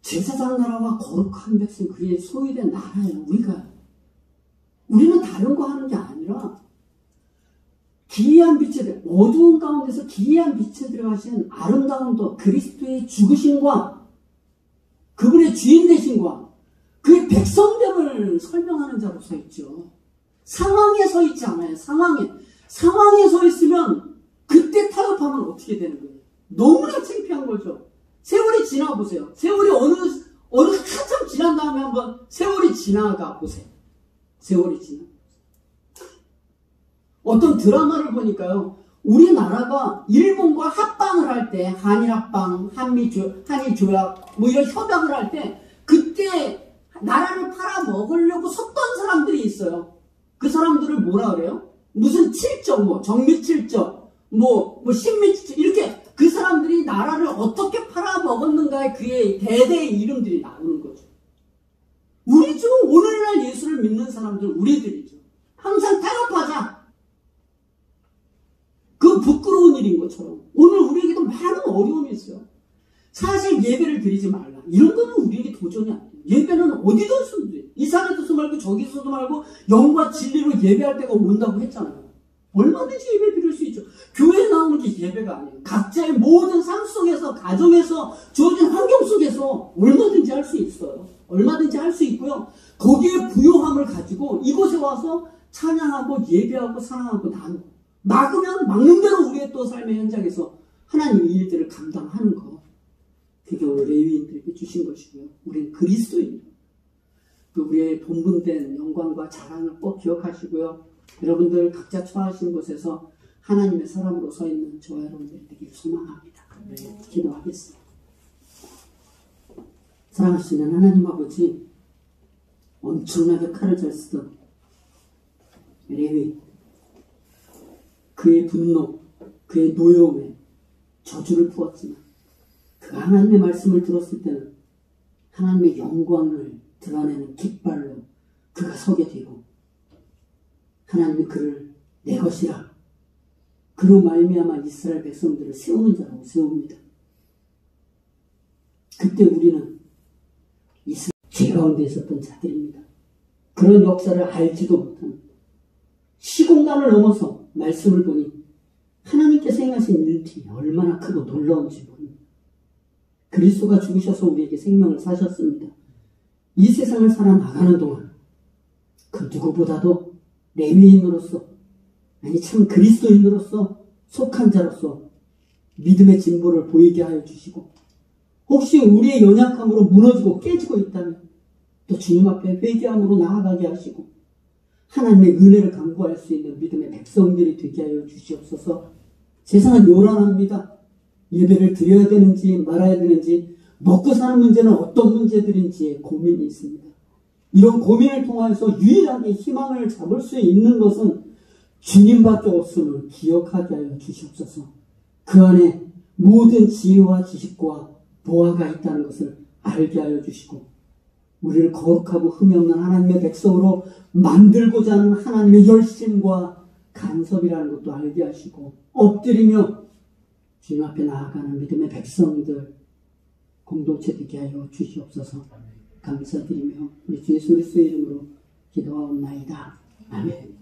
제사장 나라와 거룩한 백성 그의 소유된 나라예요. 우리는 다른 거 하는 게 아니라 기이한 빛에 어두운 가운데서 기이한 빛에 들어가신 아름다운 도 그리스도의 죽으심과 그분의 주인 되심과 그의 백성됨을 설명하는 자로 서 있죠. 상황에 서 있지 않아요. 상황에 서 있으면 그때 타협하면 어떻게 되는 거예요? 너무나 창피한 거죠. 세월이 지나 보세요. 세월이 어느 한참 지난 다음에 한번 세월이 지나가 보세요. 세월이 지나. 어떤 드라마를 보니까요. 우리나라가 일본과 합방을 할 때 한일합방, 한일조약 뭐 이런 협약을 할 때 그때 나라를 팔아먹으려고 섰던 사람들이 있어요. 그 사람들을 뭐라 그래요? 무슨 칠적, 뭐 정미 칠적, 뭐 신미 칠적 이렇게 그 사람들이 나라를 어떻게 팔아먹었는가에 그의 대대의 이름들이 나오는 거죠. 우리죠. 오늘날 예수를 믿는 사람들 우리들이죠. 항상 타협하자. 그 부끄러운 일인 것처럼 오늘 우리에게도 많은 어려움이 있어요. 사실 예배를 드리지 말라. 이런 거는 우리에게 도전이 안 돼요. 예배는 어디든 써도 돼요. 이 산에도 서 말고 저기서도 말고 영과 진리로 예배할 때가 온다고 했잖아요. 얼마든지 예배 드릴 수 있죠. 교회에 나오는 게 예배가 아니에요. 각자의 모든 삶 속에서 가정에서 주어진 환경 속에서 얼마든지 할 수 있어요. 얼마든지 할 수 있고요. 거기에 부요함을 가지고 이곳에 와서 찬양하고 예배하고 사랑하고 나누고 막으면 막는 대로 우리의 또 삶의 현장에서 하나님의 일들을 감당하는 것. 그게 오늘 레위인들에게 주신 것이고요. 우리는 그리스도입니다. 우리의 본분된 영광과 자랑을 꼭 기억하시고요. 여러분들 각자 처하신 곳에서 하나님의 사람으로 서 있는 저와 여러분들 되기를 소망합니다. 네, 기도하겠습니다. 사랑하시는 하나님 아버지, 엄청나게 칼을 잘 쓰던 레위, 그의 분노, 그의 노여움에 저주를 부었지만 그 하나님의 말씀을 들었을 때는 하나님의 영광을 드러내는 깃발로 그가 서게 되고 하나님이 그를 내 것이라 그로 말미암아 이스라엘 백성들을 세우는 자라고 세웁니다. 그때 우리는 이스라엘 죄 가운데 있었던 자들입니다. 그런 역사를 알지도 못한 시공간을 넘어서 말씀을 보니 하나님께서 행하신 일들이 얼마나 크고 놀라운지 모릅니다. 그리스도가 죽으셔서 우리에게 생명을 사셨습니다. 이 세상을 살아나가는 동안 그 누구보다도 레위인으로서 아니 참 그리스도인으로서 속한 자로서 믿음의 진보를 보이게 하여 주시고 혹시 우리의 연약함으로 무너지고 깨지고 있다면 또 주님 앞에 회개함으로 나아가게 하시고 하나님의 은혜를 간구할 수 있는 믿음의 백성들이 되게 하여 주시옵소서. 세상은 요란합니다. 예배를 드려야 되는지 말아야 되는지 먹고 사는 문제는 어떤 문제들인지 고민이 있습니다. 이런 고민을 통해서 유일하게 희망을 잡을 수 있는 것은 주님밖에 없음을 기억하게 하여 주시옵소서. 그 안에 모든 지혜와 지식과 보화가 있다는 것을 알게 하여 주시고 우리를 거룩하고 흠이 없는 하나님의 백성으로 만들고자 하는 하나님의 열심과 간섭이라는 것도 알게 하시고 엎드리며 주님 앞에 나아가는 믿음의 백성들 공동체 되게 하여 주시옵소서. 감사드리며 우리 주 예수 그리스도의 이름으로 기도하옵나이다. 아멘.